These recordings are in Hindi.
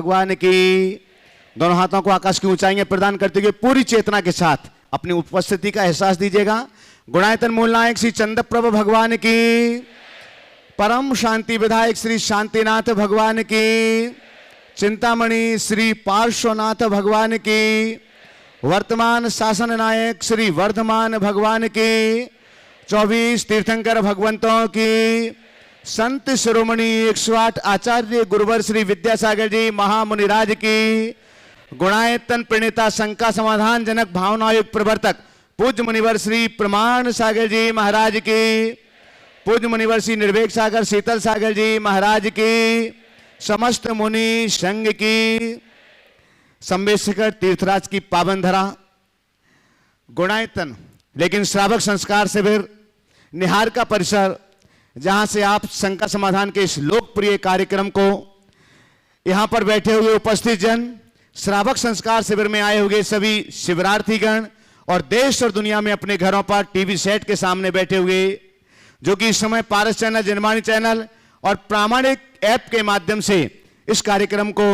भगवान की। दोनों हाथों को आकाश की ऊंचाई में प्रदान करते हुए पूरी चेतना के साथ अपनी उपस्थिति का एहसास दीजिएगा। गुणायतन मूल नायक श्री चंद्रप्रभ भगवान की, परम शांति विधायक श्री शांतिनाथ भगवान की, चिंतामणि श्री पार्श्वनाथ भगवान की, वर्तमान शासन नायक श्री वर्धमान भगवान की, 24 तीर्थंकर भगवंतों की, संत शिरोमणि 108 आचार्य गुरुवर श्री विद्यासागर जी महामुनिराज की, गुणायतन प्रणेता शंका समाधान जनक भावनायुक्त प्रवर्तक पूज्य मुनिवर श्री प्रमाण सागर जी महाराज की, पूज्य मुनिवर श्री निर्वेक सागर शीतल सागर जी महाराज की, समस्त मुनि संघ की, संवेशकर तीर्थराज की पावन धरा गुणायतन लेकिन श्रावक संस्कार शिविर निहार का परिसर, जहां से आप शंका समाधान के इस लोकप्रिय कार्यक्रम को यहां पर बैठे हुए उपस्थित जन, श्रावक संस्कार शिविर में आए हुए सभी शिविरार्थीगण और देश और दुनिया में अपने घरों पर टीवी सेट के सामने बैठे हुए जो कि इस समय पारस चैनल, जनवाणी चैनल और प्रामाणिक ऐप के माध्यम से इस कार्यक्रम को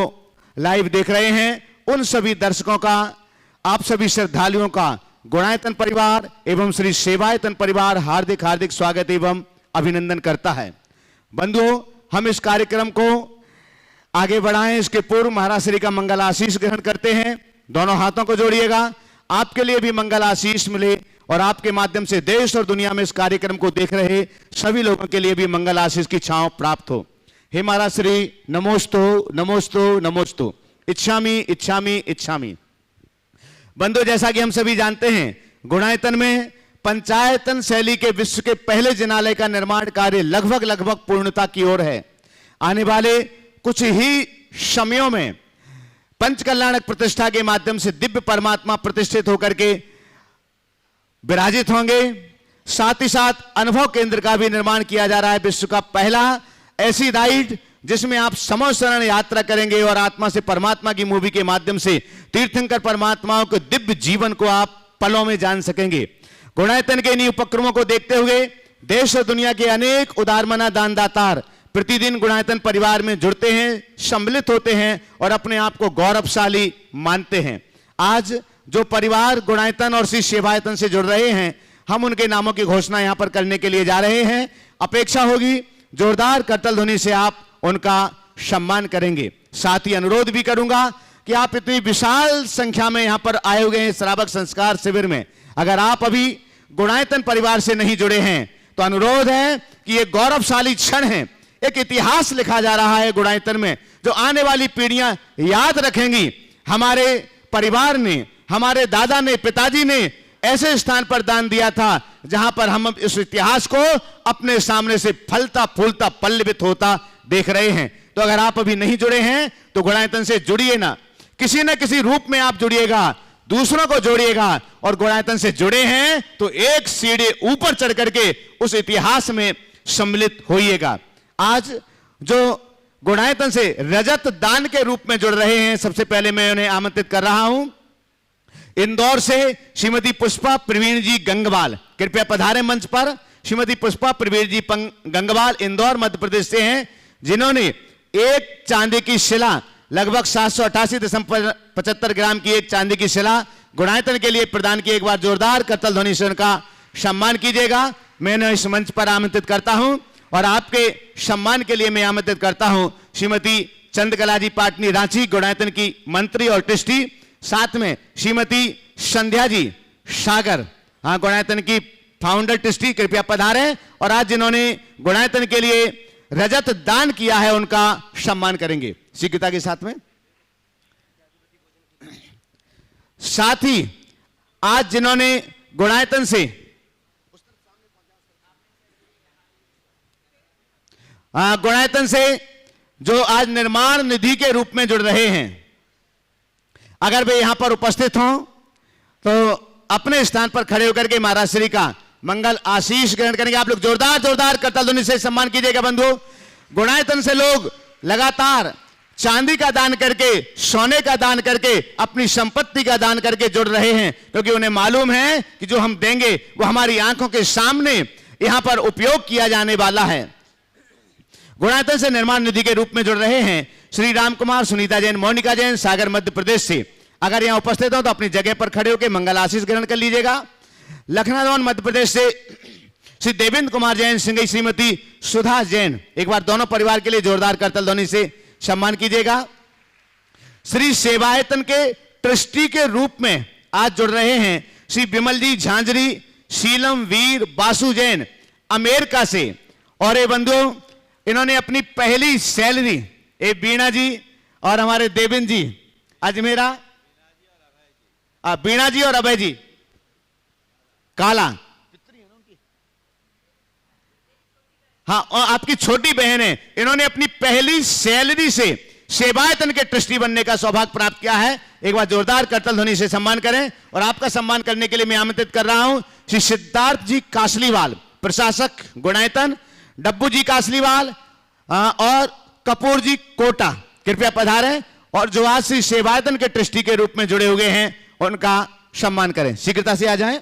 लाइव देख रहे हैं, उन सभी दर्शकों का, आप सभी श्रद्धालुओं का गुणायतन परिवार एवं श्री सेवायतन परिवार हार्दिक हार्दिक स्वागत एवं अभिनंदन करता है। बंधुओं, हम इस कार्यक्रम को आगे बढ़ाएं इसके पूर्व महाराज श्री का मंगल आशीष ग्रहण करते हैं। दोनों हाथों को जोड़िएगा, आपके लिए भी मंगल आशीष मिले और आपके माध्यम से देश और दुनिया में इस कार्यक्रम को देख रहे सभी लोगों के लिए भी मंगल आशीष की छांव प्राप्त हो। हे महाराज श्री, नमोस्तु नमोस्तु नमोस्तु, इच्छामि इच्छामि इच्छामि। बंधु, जैसा कि हम सभी जानते हैं, गुणायतन में पंचायतन शैली के विश्व के पहले जिनालय का निर्माण कार्य लगभग पूर्णता की ओर है। आने वाले कुछ ही समयों में पंचकल्याणक प्रतिष्ठा के माध्यम से दिव्य परमात्मा प्रतिष्ठित होकर के विराजित होंगे। साथ ही साथ अनुभव केंद्र का भी निर्माण किया जा रहा है, विश्व का पहला ऐसी राइड जिसमें आप समोसरण यात्रा करेंगे और आत्मा से परमात्मा की मूवी के माध्यम से तीर्थंकर परमात्माओं के दिव्य जीवन को आप पलों में जान सकेंगे। गुणायतन के इन उपक्रमों को देखते हुए देश और दुनिया के अनेक उदारमना दानदातार प्रतिदिन गुणायतन परिवार में जुड़ते हैं, सम्मिलित होते हैं और अपने आप को गौरवशाली मानते हैं। आज जो परिवार गुणायतन और श्री सेवायतन से जुड़ रहे हैं, हम उनके नामों की घोषणा यहां पर करने के लिए जा रहे हैं। अपेक्षा होगी जोरदार करतल ध्वनि से आप उनका सम्मान करेंगे। साथ ही अनुरोध भी करूंगा कि आप इतनी विशाल संख्या में यहां पर आए हुए हैं श्रावक संस्कार शिविर में, अगर आप अभी गुणायतन परिवार से नहीं जुड़े हैं तो अनुरोध है कि यह गौरवशाली क्षण है, एक इतिहास लिखा जा रहा है गुणायतन में जो आने वाली पीढ़ियां याद रखेंगी। हमारे परिवार ने, हमारे दादा ने, पिताजी ने ऐसे स्थान पर दान दिया था जहां पर हम इस इतिहास को अपने सामने से फलता फूलता पल्लवित होता देख रहे हैं। तो अगर आप अभी नहीं जुड़े हैं तो गुणायतन से जुड़िए ना किसी रूप में आप जुड़िएगा, दूसरों को जोड़िएगा और गुणायतन से जुड़े हैं तो एक सीढ़ी ऊपर चढ़ करके उस इतिहास में सम्मिलित होइएगा। आज जो गुणायतन से रजत दान के रूप में जुड़ रहे हैं, सबसे पहले मैं उन्हें आमंत्रित कर रहा हूं। इंदौर से श्रीमती पुष्पा प्रवीण जी गंगवाल, कृपया पधारें मंच पर। श्रीमती पुष्पा प्रवीण जी गंगवाल इंदौर मध्य प्रदेश से हैं, जिन्होंने एक चांदी की शिला लगभग 788.75 ग्राम की एक चांदी की शिला गुणायतन के लिए प्रदान की। एक बार जोरदार करतल ध्वनि से उनका सम्मान कीजिएगा। मैं उन्हें इस मंच पर आमंत्रित करता हूं और आपके सम्मान के लिए मैं आमंत्रित करता हूं श्रीमती चंद्रकला जी पाटनी रांची, गुणायतन की मंत्री और ट्रस्टी, साथ में श्रीमती संध्या जी सागर, हाँ, गुणायतन की फाउंडर ट्रस्टी, कृपया पधारें और आज जिन्होंने गुणायतन के लिए रजत दान किया है उनका सम्मान करेंगे शीघ्रता के साथ में। साथ ही आज जिन्होंने गुणायतन से जो आज निर्माण निधि के रूप में जुड़ रहे हैं, अगर वे यहां पर उपस्थित हों तो अपने स्थान पर खड़े होकर के महाराज श्री का मंगल आशीष ग्रहण करेंगे। आप लोग जोरदार करतल ध्वनि से सम्मान कीजिएगा। बंधु, गुणायतन से लोग लगातार चांदी का दान करके, सोने का दान करके, अपनी संपत्ति का दान करके जुड़ रहे हैं, क्योंकि उन्हें मालूम है कि जो हम देंगे वो हमारी आंखों के सामने यहां पर उपयोग किया जाने वाला है। गुणायतन से निर्माण निधि के रूप में जुड़ रहे हैं श्री राम कुमार, सुनीता जैन, मोनिका जैन, सागर मध्य प्रदेश से अगर यहां उपस्थित हो तो अपनी जगह पर खड़े होकर मंगल आशीष ग्रहण कर लीजिएगा। लखनऊ मध्य प्रदेश से श्री देवेंद्र कुमार जैन, सिंगई श्रीमती सुधा जैन, एक बार दोनों परिवार के लिए जोरदार करतल ध्वनि से सम्मान कीजिएगा। श्री सेवायतन के ट्रस्टी के रूप में आज जुड़ रहे हैं श्री विमल जी झांझरी, शीलम वीर बासु जैन अमेरिका से, और ये बंधुओं इन्होंने अपनी पहली सैलरी, ये बीणा जी और हमारे देवेंद्र जी अजमेरा, बीणा जी और अभय जी काला, हाँ, और आपकी छोटी बहन है, इन्होंने अपनी पहली सैलरी से सेवायतन के ट्रस्टी बनने का सौभाग्य प्राप्त किया है। एक बार जोरदार करतल ध्वनि से सम्मान करें। और आपका सम्मान करने के लिए मैं आमंत्रित कर रहा हूं श्री सिद्धार्थ जी कासलीवाल, प्रशासक गुणायतन, डब्बू जी कासलीवाल और कपूर जी कोटा, कृपया पधारें और जो आज श्री सेवायतन के ट्रस्टी के रूप में जुड़े हुए हैं उनका सम्मान करें। शीघ्रता से आ जाएं।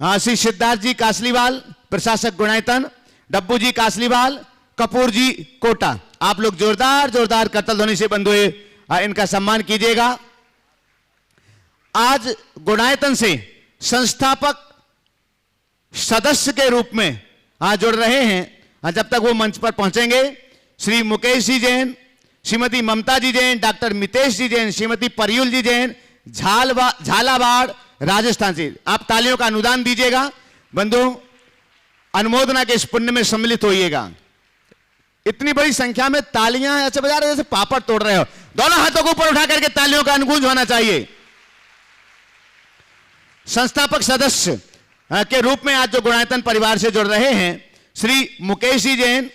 श्री सिद्धार्थ जी कासलीवाल, प्रशासक गुणायतन, डब्बू जी कासलीवाल, कपूर जी कोटा, आप लोग जोरदार जोरदार करतल ध्वनि से बंधुए इनका सम्मान कीजिएगा। आज गुणायतन से संस्थापक सदस्य के रूप में आज जुड़ रहे हैं, जब तक वो मंच पर पहुंचेंगे, श्री मुकेश जी जैन, श्रीमती ममता जी जैन, डॉक्टर मितेश जी जैन, श्रीमती परयुल जी जैन, झालावाड़ राजस्थान से। आप तालियों का अनुदान दीजिएगा बंधु, अनुमोदना के इस पुण्य में सम्मिलित होइएगा। इतनी बड़ी संख्या में तालियां ऐसे बजा रहे जैसे पापड़ तोड़ रहे हो। दोनों हाथों को ऊपर उठा करके तालियों का अनुगूंज होना चाहिए। संस्थापक सदस्य के रूप में आज जो गुणायतन परिवार से जुड़ रहे हैं श्री मुकेश जी जैन,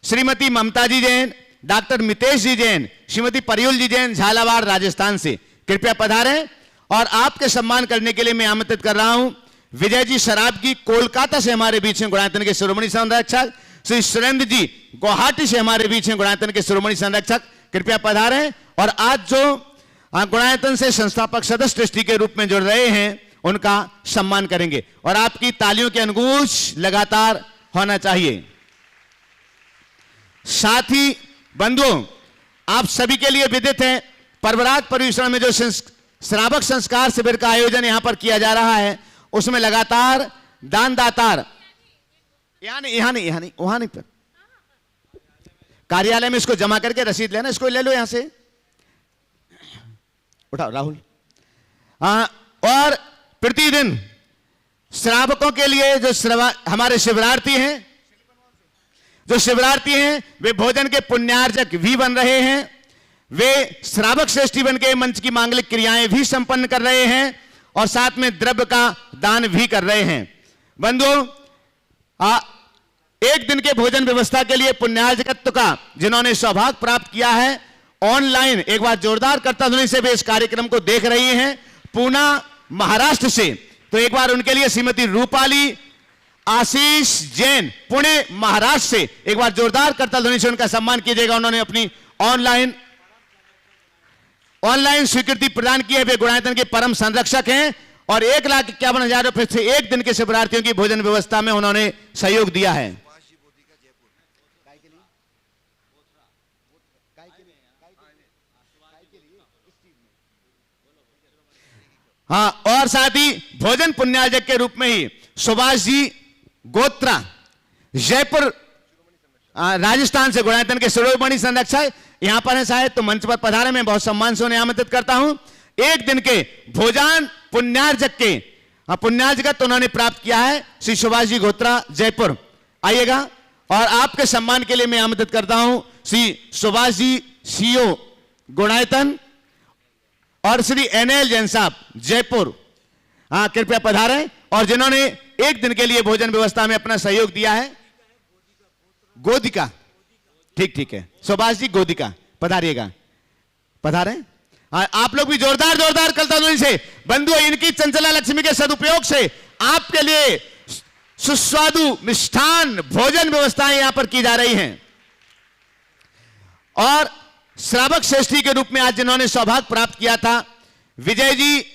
श्रीमती ममता जी जैन, डॉक्टर मितेश जी जैन, श्रीमती परयुल जी जैन, झालावाड़ राजस्थान से, कृपया पधारें। और आपके सम्मान करने के लिए मैं आमंत्रित कर रहा हूं विजय जी शराबगी, कोलकाता से हमारे बीच में गुणायतन के शिरोमणि संरक्षक, श्री सुरेंद्र जी गुवाहाटी से हमारे बीच में गुणायतन के शिरोमणि संरक्षक, कृपया पधारें। और आज जो गुणायतन से संस्थापक सदस्य ट्रस्टी के रूप में जुड़ रहे हैं उनका सम्मान करेंगे। और आपकी तालियों के अनुगूंज लगातार होना चाहिए। साथ ही बंधुओं, आप सभी के लिए विदित है परवरात परिवेषण में जो श्रावक संस्कार शिविर का आयोजन यहां पर किया जा रहा है, उसमें लगातार दान दातार, यहां नहीं वहां नहीं पर कार्यालय में इसको जमा करके रसीद लेना, इसको ले लो यहां से, उठाओ राहुल। और प्रतिदिन श्रावकों के लिए जो हमारे शिवरार्थी हैं, वे भोजन के पुण्यार्जक भी बन रहे हैं। वे श्रावक श्रेष्ठी बन के मंच की मांगलिक क्रियाएं भी संपन्न कर रहे हैं और साथ में द्रव्य का दान भी कर रहे हैं। बंधुओं, एक दिन के भोजन व्यवस्था के लिए पुण्यार्जकत्व का जिन्होंने सौभाग्य प्राप्त किया है, ऑनलाइन एक बार जोरदार करतल ध्वनि से वे इस कार्यक्रम को देख रही हैं पूना महाराष्ट्र से, तो एक बार उनके लिए श्रीमती रूपाली आशीष जैन, पुणे महाराष्ट्र से, एक बार जोरदार करतल ध्वनि से उनका सम्मान कीजिएगा। उन्होंने अपनी ऑनलाइन स्वीकृति प्रदान की है। वे गुणायतन के परम संरक्षक हैं और 1,51,000 रुपए से एक दिन के शिवरार्थियों की भोजन व्यवस्था में उन्होंने सहयोग दिया है। हाँ, और साथ ही भोजन पुण्यार्जक के रूप में ही सुभाष जी गोत्रा, जयपुर राजस्थान से गुणायतन के शिरोमणि संरक्षक यहां पर है शायद, तो मंच पर पधारे, मैं बहुत सम्मान से उन्हें आमंत्रित करता हूं। एक दिन के भोजन पुण्यार्जक के पुण्यार्जक तो उन्होंने प्राप्त किया है श्री सुभाष जी गोत्रा, जयपुर, आइएगा। और आपके सम्मान के लिए मैं आमंत्रित करता हूं श्री सुभाष जी सीओ गुणायतन और श्री एनएल जैन साहब, जयपुर, कृपया पधारें। और जिन्होंने एक दिन के लिए भोजन व्यवस्था में अपना सहयोग दिया है, गोदिका, ठीक है, सुभाष जी गोदिका, पधारिएगा, पधारें। आप लोग भी जोरदार जोरदार करतल ध्वनि से बंधु, इनकी चंचला लक्ष्मी के सदुपयोग से आपके लिए सुस्वादु मिष्ठान भोजन व्यवस्थाएं यहां पर की जा रही हैं। और श्रावक श्रेष्ठी के रूप में आज जिन्होंने सौभाग्य प्राप्त किया था, विजय जी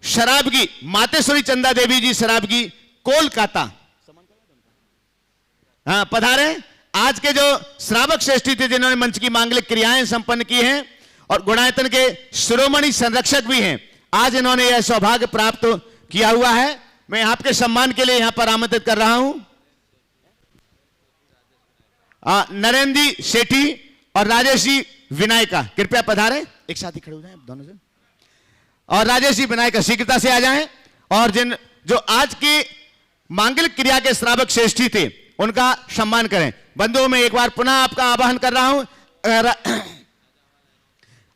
शराबगी, मातेश्वरी चंदा देवी जी शराबगी, कोलकाता, पधारे। आज के जो श्रावक श्रेष्ठी थे जिन्होंने मंच की मांगलिक क्रियाएं संपन्न की हैं और गुणायतन के शिरोमणि संरक्षक भी हैं, आज इन्होंने यह सौभाग्य प्राप्त किया हुआ है। मैं आपके सम्मान के लिए यहां पर आमंत्रित कर रहा हूं नरेंद्र जी सेठी और राजेश जी विनायका, कृपया पधारें, एक साथ ही खड़े हो जाएं दोनों से, और राजेश जी विनायका शीघ्रता से आ जाएं। और जिन जो आज की मांगलिक क्रिया के श्रावक श्रेष्ठी थे उनका सम्मान करें। बंधुओं में एक बार पुनः आपका आह्वान कर रहा हूं,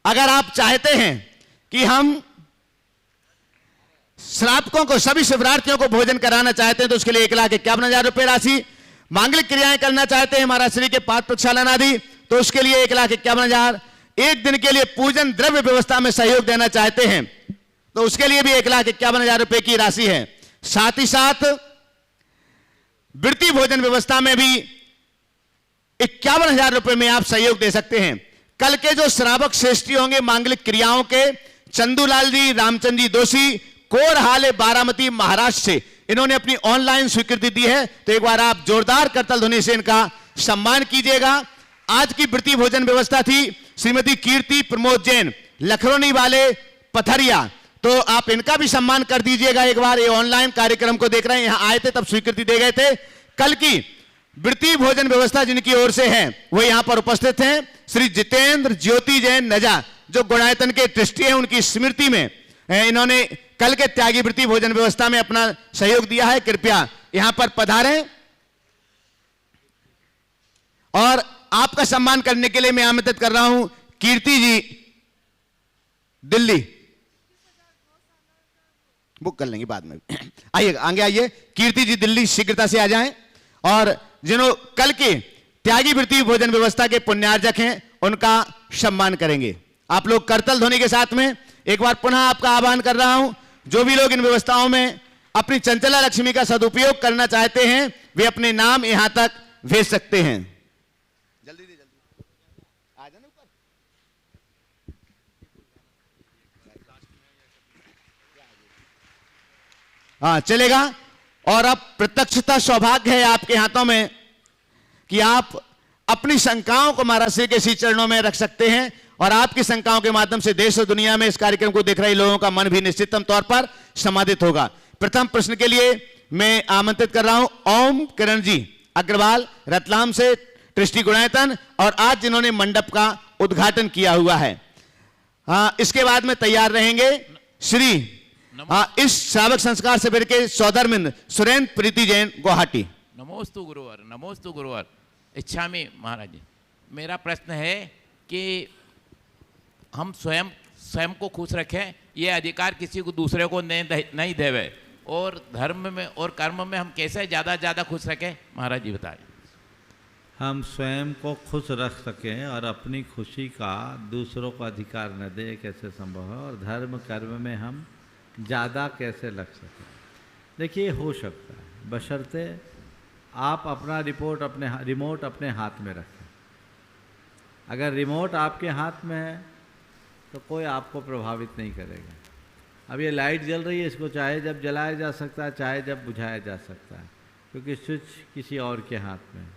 अगर आप चाहते हैं कि हम श्रावकों को, सभी शिवरार्थियों को भोजन कराना चाहते हैं तो उसके लिए 1,51,000 रुपए राशि, मांगलिक क्रियाएं करना चाहते हैं महाराज श्री के पाद प्रक्षालन आदि तो उसके लिए 1,51,000, एक दिन के लिए पूजन द्रव्य व्यवस्था में सहयोग देना चाहते हैं तो उसके लिए भी 1,51,000 रुपए की राशि है। साथ ही साथ वृत्ति भोजन व्यवस्था में भी 51,000 रुपए में आप सहयोग दे सकते हैं। कल के जो श्रावक श्रेष्ठी होंगे मांगलिक क्रियाओं के, चंदूलाल जी, रामचंद्र जी दोषी, कोरहाले बारामती महाराष्ट्र से, इन्होंने अपनी ऑनलाइन स्वीकृति दी है तो एक बार आप जोरदार करताल ध्वनि से इनका सम्मान कीजिएगा। आज की वृत्ति भोजन व्यवस्था थी श्रीमती कीर्ति प्रमोद जैन, लखरौनी वाले पथरिया, तो आप इनका भी सम्मान कर दीजिएगा एक बार। ये ऑनलाइन कार्यक्रम को देख रहे हैं, यहां आए थे तब स्वीकृति दे गए थे। कल की वृत्ति भोजन व्यवस्था जिनकी ओर से है वो यहां पर उपस्थित हैं श्री जितेंद्र ज्योति जैन नजा, जो गुणायतन के ट्रस्टी हैं, उनकी स्मृति में इन्होंने कल के त्यागी वृत्ति भोजन व्यवस्था में अपना सहयोग दिया है। कृपया यहां पर पधारें और आपका सम्मान करने के लिए मैं आमंत्रित कर रहा हूं कीर्ति जी दिल्ली, बुक कर लेंगे बाद में, आइए आगे आइए, कीर्ति जी दिल्ली शीघ्रता से आ जाएं। और जिन्हों कल के त्यागी वृत्ति भोजन व्यवस्था के पुण्यार्जक हैं उनका सम्मान करेंगे। आप लोग करतल ध्वनि के साथ में एक बार पुनः आपका आह्वान कर रहा हूं, जो भी लोग इन व्यवस्थाओं में अपनी चंचला लक्ष्मी का सदुपयोग करना चाहते हैं वे अपने नाम यहां तक भेज सकते हैं। जल्दी दे, जल्दी आ जाना ऊपर। हाँ चलेगा। और अब प्रत्यक्षता सौभाग्य है आपके हाथों में कि आप अपनी शंकाओं को महाराज श्री के श्री चरणों में रख सकते हैं और आपकी शंकाओं के माध्यम से देश और दुनिया में इस कार्यक्रम को देख रहे लोगों का मन भी निश्चितम तौर पर समाधित होगा। प्रथम प्रश्न के लिए मैं आमंत्रित कर रहा हूं ओम किरण जी अग्रवाल, रतलाम से, ट्रस्टी गुणायतन, और आज जिन्होंने मंडप का उद्घाटन किया हुआ है। हाँ, इसके बाद में तैयार रहेंगे श्री इस श्रावक संस्कार शिविर के सौधर्मिंद सुरेंद्र प्रीति जैन गुवाहाटी। नमोस्तु गुरुवर, नमोस्तु गुरुवर। इच्छा में महाराज जी, मेरा प्रश्न है कि हम स्वयं को खुश रखें, ये अधिकार किसी को दूसरे को नहीं देवे, और धर्म में और कर्म में हम कैसे ज़्यादा खुश रखें महाराज जी बताएं। हम स्वयं को खुश रख सकें और अपनी खुशी का दूसरों को अधिकार न दें, कैसे संभव है, और धर्म कर्म में हम ज़्यादा कैसे लग सकें। देखिए हो सकता है बशर्ते आप अपना रिमोट अपने हाथ में रखें। अगर रिमोट आपके हाथ में है तो कोई आपको प्रभावित नहीं करेगा। अब ये लाइट जल रही है, इसको चाहे जब जलाया जा सकता है, चाहे जब बुझाया जा सकता है, क्योंकि स्विच किसी और के हाथ में है।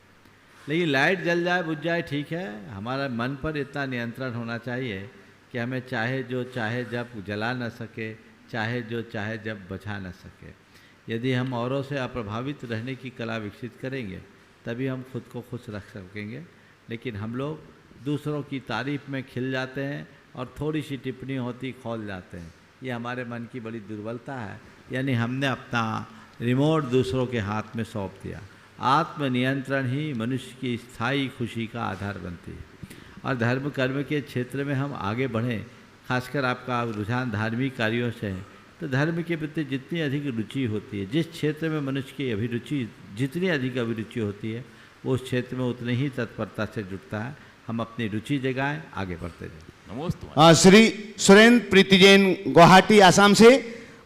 लेकिन लाइट जल जाए बुझ जाए ठीक है, हमारा मन पर इतना नियंत्रण होना चाहिए कि हमें चाहे जो चाहे जब जला न सके, चाहे जो चाहे जब बुझा न सके। यदि हम औरों से अप्रभावित रहने की कला विकसित करेंगे तभी हम खुद को खुश रख सकेंगे। लेकिन हम लोग दूसरों की तारीफ़ में खिल जाते हैं और थोड़ी सी टिप्पणी होती खौल जाते हैं। ये हमारे मन की बड़ी दुर्बलता है, यानी हमने अपना रिमोट दूसरों के हाथ में सौंप दिया। आत्मनियंत्रण ही मनुष्य की स्थायी खुशी का आधार बनती है। और धर्म कर्म के क्षेत्र में हम आगे बढ़ें, खासकर आपका रुझान धार्मिक कार्यों से है, तो धर्म के प्रति जितनी अधिक रुचि होती है, जिस क्षेत्र में मनुष्य की अभिरुचि जितनी अधिक अभिरुचि होती है, वो उस क्षेत्र में उतनी ही तत्परता से जुटता है। हम अपनी रुचि जगाएं, आगे बढ़ते जाएं। श्री सुरेंद्र प्रीति जैन गुवाहाटी आसाम से,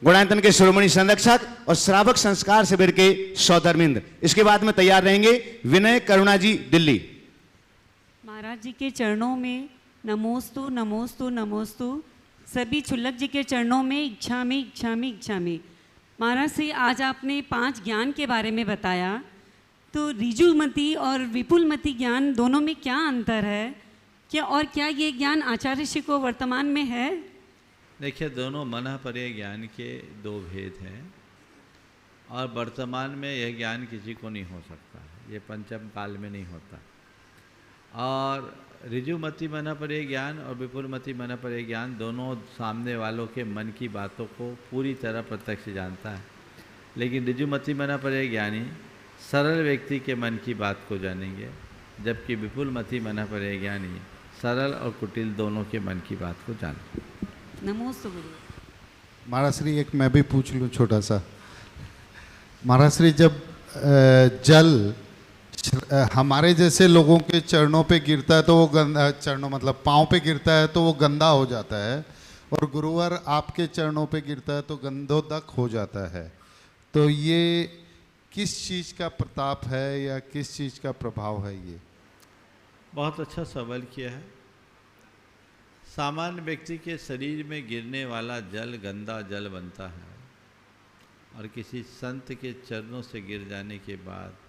गुणायतन के शिरोमणि संरक्षक और श्रावक संस्कार शिविर के सौधर्मिंद। इसके बाद में तैयार रहेंगे विनय करुणा जी दिल्ली। महाराज जी के चरणों में नमोस्तु नमोस्तु नमोस्तु। सभी छुल्लक जी के चरणों में इच्छा में इच्छा में इच्छा में। महाराज से आज आपने 5 ज्ञान के बारे में बताया। तो ऋजुमति और विपुलमति ज्ञान दोनों में क्या अंतर है? क्या ये ज्ञान आचार्य ऋषि को वर्तमान में है? देखिए, दोनों मनः परे ज्ञान के दो भेद हैं और वर्तमान में यह ज्ञान किसी को नहीं हो सकता, ये पंचम काल में नहीं होता। और ऋजुमति मनः परे ज्ञान और विपुलमति मनः परे ज्ञान दोनों सामने वालों के मन की बातों को पूरी तरह प्रत्यक्ष जानता है, लेकिन ऋजुमति मनः परे ज्ञानी सरल व्यक्ति के मन की बात को जानेंगे, जबकि विपुलमति मनः परे ज्ञानी सरल और कुटिल दोनों के मन की बात को जानेंगे। नमोस्तु गुरु। महाराज श्री, एक मैं भी पूछ लूँ छोटा सा। महाराज श्री, जब जल हमारे जैसे लोगों के चरणों पे गिरता है तो वो गंदा, चरणों मतलब पाँव पे गिरता है तो वो गंदा हो जाता है, और गुरुवर आपके चरणों पे गिरता है तो गंधोदक हो जाता है। तो ये किस चीज़ का प्रताप है या किस चीज़ का प्रभाव है? ये बहुत अच्छा सवाल किया है। सामान्य व्यक्ति के शरीर में गिरने वाला जल गंदा जल बनता है, और किसी संत के चरणों से गिर जाने के बाद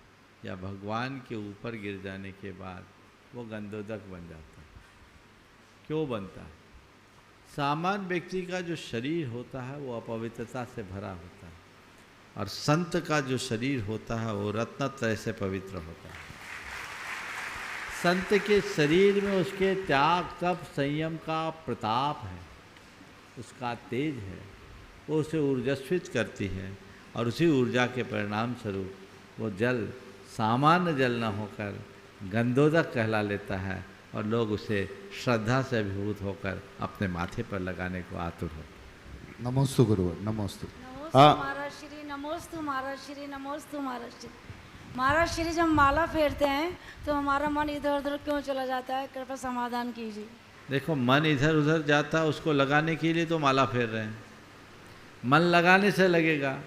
या भगवान के ऊपर गिर जाने के बाद वो गंधोदक बन जाता है। क्यों बनता है? सामान्य व्यक्ति का जो शरीर होता है वो अपवित्रता से भरा होता है, और संत का जो शरीर होता है वो रत्नत्रय से पवित्र होता है। संत के शरीर में उसके त्याग, तप, संयम का प्रताप है, उसका तेज है, वो उसे ऊर्जस्वित करती है, और उसी ऊर्जा के परिणाम स्वरूप वो जल सामान्य जल न होकर गंधोदक कहला लेता है, और लोग उसे श्रद्धा से अभिभूत होकर अपने माथे पर लगाने को आतुर होते। नमोस्तु गुरुवर, नमोस्तु। महाराज श्री, नमोस्तु महाराज श्री, नमोस्तु महाराज श्री। महाराज श्री, जब माला फेरते हैं तो हमारा मन इधर उधर क्यों चला जाता है? कृपया समाधान कीजिए। देखो, मन इधर उधर जाता है, उसको लगाने के लिए तो माला फेर रहे हैं। मन लगाने से लगेगा।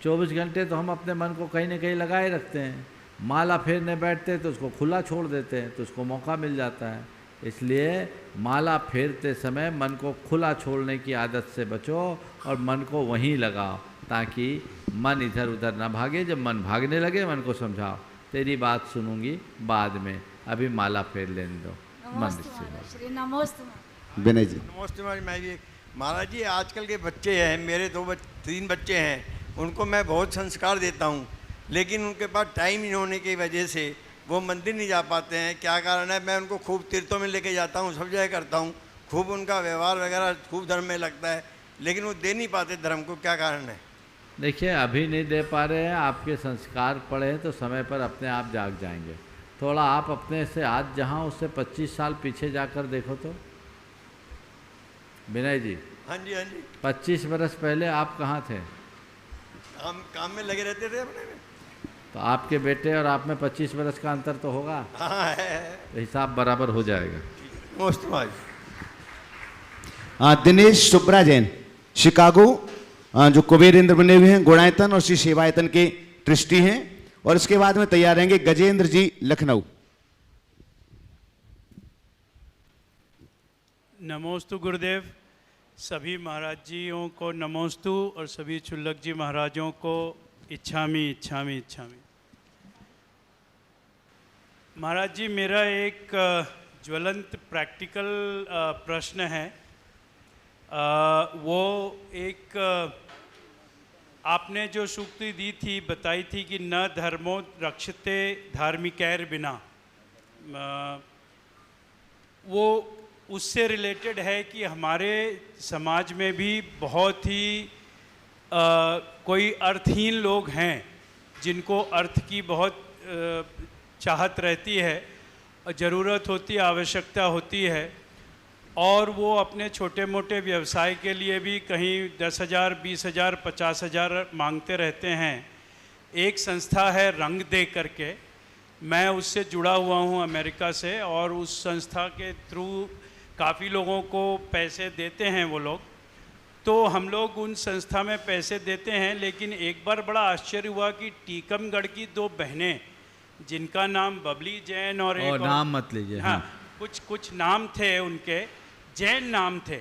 24 घंटे तो हम अपने मन को कहीं ना कहीं लगाए रखते हैं। माला फेरने बैठते हैं तो उसको खुला छोड़ देते हैं, तो उसको मौका मिल जाता है। इसलिए माला फेरते समय मन को खुला छोड़ने की आदत से बचो और मन को वहीं लगाओ, ताकि मन इधर उधर ना भागे। जब मन भागने लगे, मन को समझाओ, तेरी बात सुनूंगी बाद में, अभी माला फेर लेने दो। मन श्री, नमोस्तु। विनय जी। नमस्ते महाराज जी। महाराज जी, आजकल के बच्चे हैं, मेरे 3 बच्चे हैं, उनको मैं बहुत संस्कार देता हूँ, लेकिन उनके पास टाइम नहीं होने की वजह से वो मंदिर नहीं जा पाते हैं। क्या कारण है? मैं उनको खूब तीर्थों में लेके जाता हूँ, सब जगह करता हूँ, खूब उनका व्यवहार वगैरह खूब धर्म में लगता है, लेकिन वो दे नहीं पाते धर्म को। क्या कारण है? देखिए, अभी नहीं दे पा रहे हैं, आपके संस्कार पड़े हैं तो समय पर अपने आप जाग जाएंगे। थोड़ा आप अपने से आज जहाँ उससे 25 साल पीछे जाकर देखो तो। विनय जी। हाँ जी, हाँ जी। 25 बरस पहले आप कहाँ थे? हम काम में लगे रहते थे अपने में। तो आपके बेटे और आप में 25 बरस का अंतर तो होगा। हाँ है। तो हिसाब बराबर हो जाएगा। नमस्ते महाराज। दिनेश सुब्रा जैन, शिकागो, जो कुबेर इंद्र बने हुए हैं, गुणायतन और श्री सेवायतन के ट्रस्टी हैं। और इसके बाद में तैयार रहेंगे गजेंद्र जी, लखनऊ। नमोस्तु गुरुदेव। सभी महाराज जियों को नमोस्तु, और सभी चुल्लक जी महाराजों को इच्छामी इच्छामी इच्छामी। महाराज जी, मेरा एक ज्वलंत प्रैक्टिकल प्रश्न है। वो एक आपने जो सूक्ति दी थी, बताई थी कि न धर्मो रक्षते धार्मिकैर बिना, वो उससे रिलेटेड है कि हमारे समाज में भी बहुत ही कोई अर्थहीन लोग हैं जिनको अर्थ की बहुत चाहत रहती है, ज़रूरत होती है, आवश्यकता होती है, और वो अपने छोटे मोटे व्यवसाय के लिए भी कहीं 10,000, 20,000, 50,000 मांगते रहते हैं। एक संस्था है रंग दे करके, मैं उससे जुड़ा हुआ हूँ अमेरिका से, और उस संस्था के थ्रू काफ़ी लोगों को पैसे देते हैं वो लोग। तो हम लोग उन संस्था में पैसे देते हैं, लेकिन एक बार बड़ा आश्चर्य हुआ कि टीकमगढ़ की 2 बहनें, जिनका नाम बबली जैन और एक नाम मत लीजिए। हाँ, कुछ नाम थे उनके, जैन नाम थे।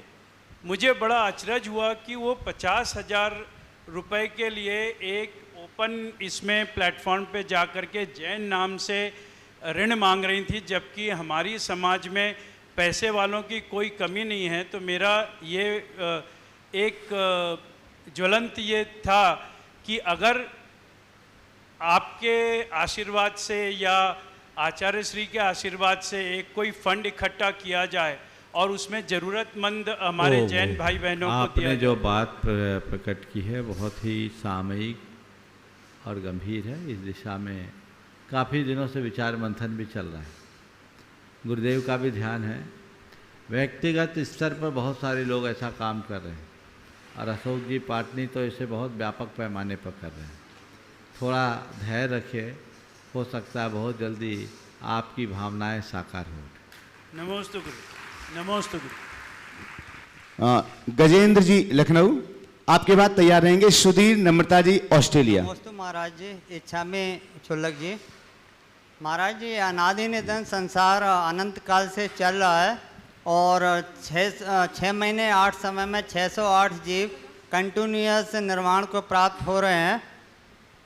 मुझे बड़ा अचरज हुआ कि वो 50,000 रुपए के लिए एक ओपन इसमें प्लेटफॉर्म पे जा कर के जैन नाम से ऋण मांग रही थी, जबकि हमारी समाज में पैसे वालों की कोई कमी नहीं है। तो मेरा ये एक ज्वलंत ये था कि अगर आपके आशीर्वाद से या आचार्य श्री के आशीर्वाद से एक कोई फंड इकट्ठा किया जाए और उसमें ज़रूरतमंद हमारे जैन भाई बहनों को दिया आपने जाए। जो बात प्रकट की है बहुत ही सामयिक और गंभीर है। इस दिशा में काफ़ी दिनों से विचार मंथन भी चल रहा है, गुरुदेव का भी ध्यान है। व्यक्तिगत स्तर पर बहुत सारे लोग ऐसा काम कर रहे हैं और अशोक जी पाटनी तो इसे बहुत व्यापक पैमाने पर कर रहे हैं। थोड़ा धैर्य रखिए, हो सकता है बहुत जल्दी आपकी भावनाएं साकार हो। नमोस्तु गुरु, नमोस्तु गुरु। गजेंद्र जी लखनऊ, आपके बाद तैयार रहेंगे सुधीर नम्रता जी ऑस्ट्रेलिया। नमस्ते महाराज जी, इच्छा में छुल्लक जी। महाराज जी, अनादि निधन संसार अनंत काल से चल रहा है और 6 महीने 8 समय में 608 जीव कंटिन्यूअस निर्वाण को प्राप्त हो रहे हैं।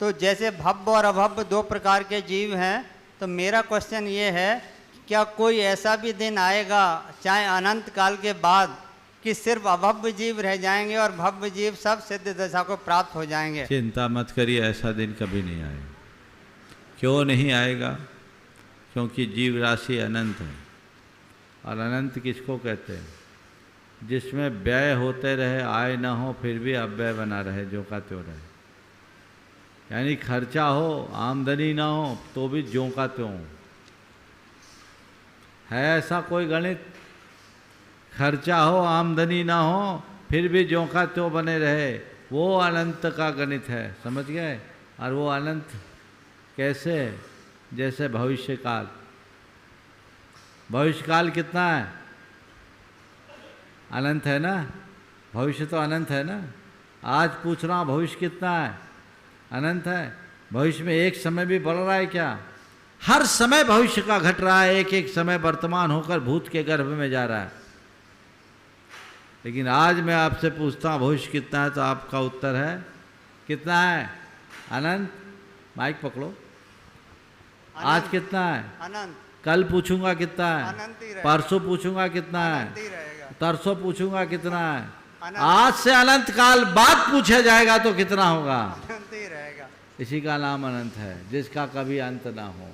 तो जैसे भव्य और अभव्य 2 प्रकार के जीव हैं, तो मेरा क्वेश्चन ये है, क्या कोई ऐसा भी दिन आएगा चाहे अनंत काल के बाद कि सिर्फ अभव्य जीव रह जाएंगे और भव्य जीव सब सिद्ध दशा को प्राप्त हो जाएंगे? चिंता मत करिए, ऐसा दिन कभी नहीं आएगा। क्यों नहीं आएगा? क्योंकि जीव राशि अनंत है। और अनंत किसको कहते हैं? जिसमें व्यय होते रहे, आय ना हो फिर भी अव्यय बना रहे, जो का त्यों रहे। यानी खर्चा हो, आमदनी ना हो तो भी ज्यों का त्यों है। ऐसा कोई गणित? खर्चा हो, आमदनी ना हो फिर भी ज्यों का त्यों बने रहे, वो अनंत का गणित है। समझ गए? और वो अनंत कैसे है? जैसे भविष्यकाल। भविष्यकाल कितना है? अनंत है ना। भविष्य तो अनंत है ना। आज पूछ रहा हूँ भविष्य कितना है? अनंत है। भविष्य में एक समय भी बढ़ रहा है क्या? हर समय भविष्य का घट रहा है, एक एक समय वर्तमान होकर भूत के गर्भ में जा रहा है। लेकिन आज मैं आपसे पूछता हूँ भविष्य कितना है, तो आपका उत्तर है कितना है? अनंत। माइक पकड़ो। आज कितना है? अनंत। कल पूछूंगा कितना है? अनंत ही रहेगा। परसों पूछूंगा कितना है? अनंत ही रहेगा। तरसों पूछूंगा कितना है? अनंत। आज से अनंत काल बाद पूछा जाएगा तो कितना होगा? अनंत ही रहेगा। इसी का नाम अनंत है, जिसका कभी अंत ना हो।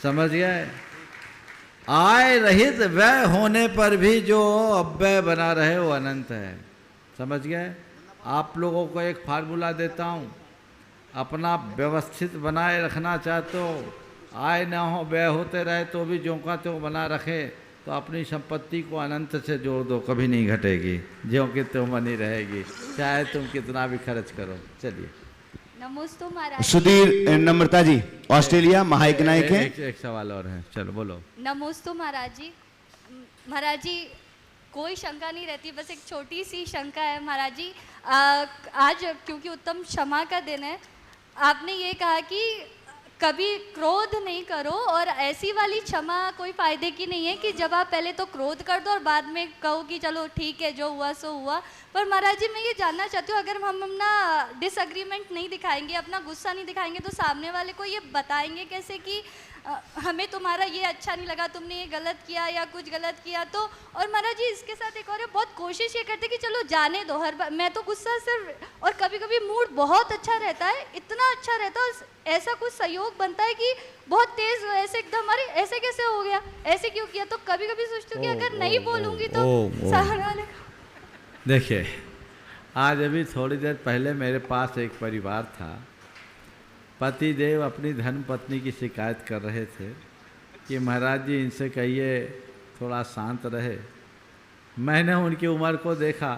समझ गए? आय रहित व्यय होने पर भी जो अव्यय बना रहे वो अनंत है। समझ गए? आप लोगों को एक फार्मूला देता हूँ, अपना व्यवस्थित बनाए रखना चाहते हो, आय ना हो व्यय होते रहे तो भी ज्यों का त्यों बना रखे, तो अपनी संपत्ति को अनंत से जोड़ दो, कभी नहीं घटेगी, ज्यों की त्यों बनी रहेगी, चाहे तुम कितना भी खर्च करो। चलिए। नमस्ते महाराज। सुधीर नम्रता जी ऑस्ट्रेलिया, महायक नायक है। एक सवाल और है, चलो बोलो। नमस्ते महाराज जी। महाराज जी, कोई शंका नहीं रहती, बस एक छोटी सी शंका है महाराज जी। आज क्योंकि उत्तम क्षमा का दिन है, आपने ये कहा कि कभी क्रोध नहीं करो, और ऐसी वाली क्षमा कोई फायदे की नहीं है कि जब आप पहले तो क्रोध कर दो और बाद में कहो कि चलो ठीक है, जो हुआ सो हुआ। पर महाराज जी, मैं ये जानना चाहती हूँ, अगर हम अपना डिसएग्रीमेंट नहीं दिखाएंगे, अपना गुस्सा नहीं दिखाएंगे, तो सामने वाले को ये बताएंगे कैसे कि हमें तुम्हारा ये अच्छा नहीं लगा, तुमने ये गलत किया या कुछ गलत किया? तो और महाराज जी, इसके साथ एक और है, बहुत कोशिश ये करते कि चलो जाने दो, हर बार मैं तो गुस्सा सिर्फ, और कभी कभी मूड बहुत अच्छा रहता है, इतना अच्छा रहता है, ऐसा कुछ सहयोग बनता है कि बहुत तेज ऐसे एकदम, अरे ऐसे कैसे हो गया, ऐसे क्यों किया? तो कभी कभी सोचती हूँ कि अगर नहीं बोलूँगी तो सामने वाले। देखिए, आज अभी थोड़ी देर पहले मेरे पास एक परिवार था। पति देव अपनी धर्म पत्नी की शिकायत कर रहे थे कि महाराज जी इनसे कहिए थोड़ा शांत रहे। मैंने उनकी उम्र को देखा,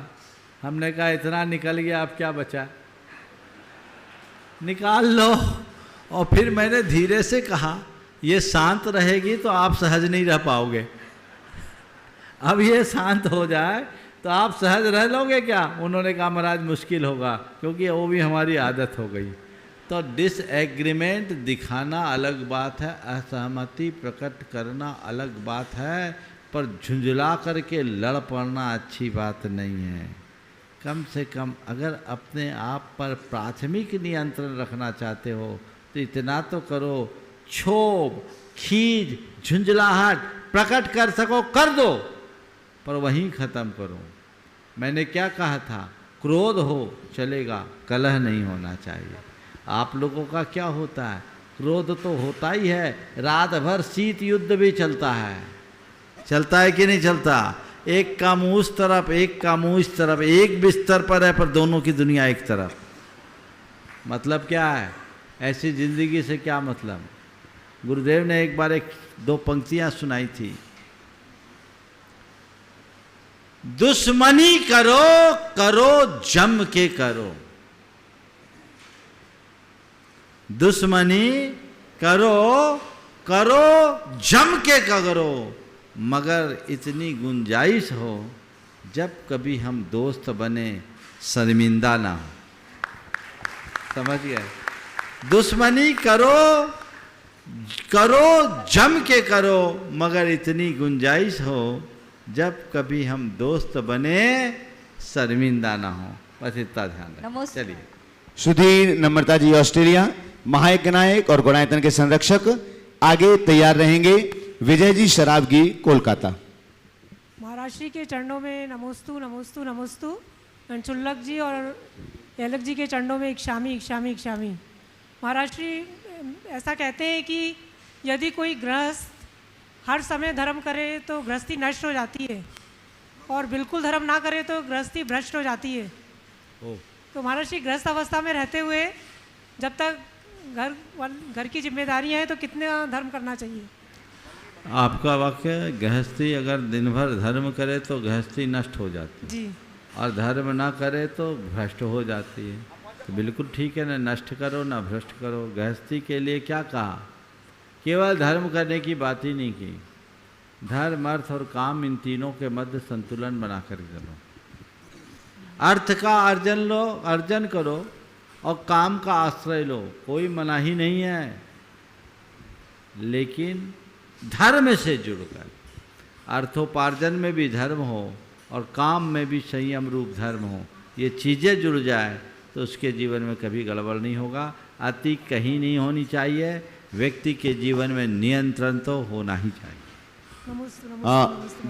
हमने कहा इतना निकल गया, अब क्या बचा, निकाल लो। और फिर मैंने धीरे से कहा ये शांत रहेगी तो आप सहज नहीं रह पाओगे, अब ये शांत हो जाए तो आप सहज रह लोगे क्या? उन्होंने कहा महाराज मुश्किल होगा, क्योंकि वो भी हमारी आदत हो गई। तो डिसएग्रीमेंट दिखाना अलग बात है, असहमति प्रकट करना अलग बात है, पर झुंझला करके लड़ पड़ना अच्छी बात नहीं है। कम से कम अगर अपने आप पर प्राथमिक नियंत्रण रखना चाहते हो तो इतना तो करो, क्षोभ, खीज, झुंझलाहट प्रकट कर सको कर दो, पर वहीं ख़त्म करो। मैंने क्या कहा था, क्रोध हो चलेगा, कलह नहीं होना चाहिए। आप लोगों का क्या होता है, क्रोध तो होता ही है, रात भर शीत युद्ध भी चलता है कि नहीं चलता? एक का मुंह उस तरफ, एक का मुंह इस तरफ, एक बिस्तर पर है पर दोनों की दुनिया एक तरफ। मतलब क्या है? ऐसी जिंदगी से क्या मतलब? गुरुदेव ने एक बार दो पंक्तियां सुनाई थी, दुश्मनी करो करो जम के करो, दुश्मनी करो करो जम के करो, मगर इतनी गुंजाइश हो जब कभी हम दोस्त बने शर्मिंदा ना हो। समझ गए? दुश्मनी करो करो जम के करो, मगर इतनी गुंजाइश हो जब कभी हम दोस्त बने शर्मिंदा ना हो। बस इतना ध्यान रखें। चलिए। सुधीर नम्रता जी ऑस्ट्रेलिया, महायज्ञ नायक और गुणायतन के संरक्षक आगे तैयार रहेंगे। विजय जी शराबगी कोलकाता। महाराज श्री के चरणों में नमोस्तु नमोस्तु नमोस्तु। चुल्लक जी और एलक जी के चरणों में इक्षामी इक्षामी इक्षामी। महाराज श्री ऐसा कहते हैं कि यदि कोई गृहस्थ हर समय धर्म करे तो गृहस्थी नष्ट हो जाती है, और बिल्कुल धर्म ना करे तो गृहस्थी भ्रष्ट हो जाती है। तो महाराज श्री गृहस्थ अवस्था में रहते हुए जब तक घर की जिम्मेदारियां हैं तो कितना धर्म करना चाहिए? आपका वाक्य, गृहस्थी अगर दिन भर धर्म करे तो गृहस्थी नष्ट हो जाती है जी, और धर्म ना करे तो भ्रष्ट हो जाती है। तो बिल्कुल ठीक है, ना नष्ट करो ना भ्रष्ट करो। गृहस्थी के लिए क्या कहा? केवल धर्म करने की बात ही नहीं की, धर्म अर्थ और काम इन तीनों के मध्य संतुलन बना कर चलो। अर्थ का अर्जन करो और काम का आश्रय लो, कोई मनाही नहीं है, लेकिन धर्म से जुड़कर अर्थोपार्जन में भी धर्म हो और काम में भी संयम रूप धर्म हो, ये चीज़ें जुड़ जाए तो उसके जीवन में कभी गड़बड़ नहीं होगा। अति कहीं नहीं होनी चाहिए, व्यक्ति के जीवन में नियंत्रण तो होना ही चाहिए।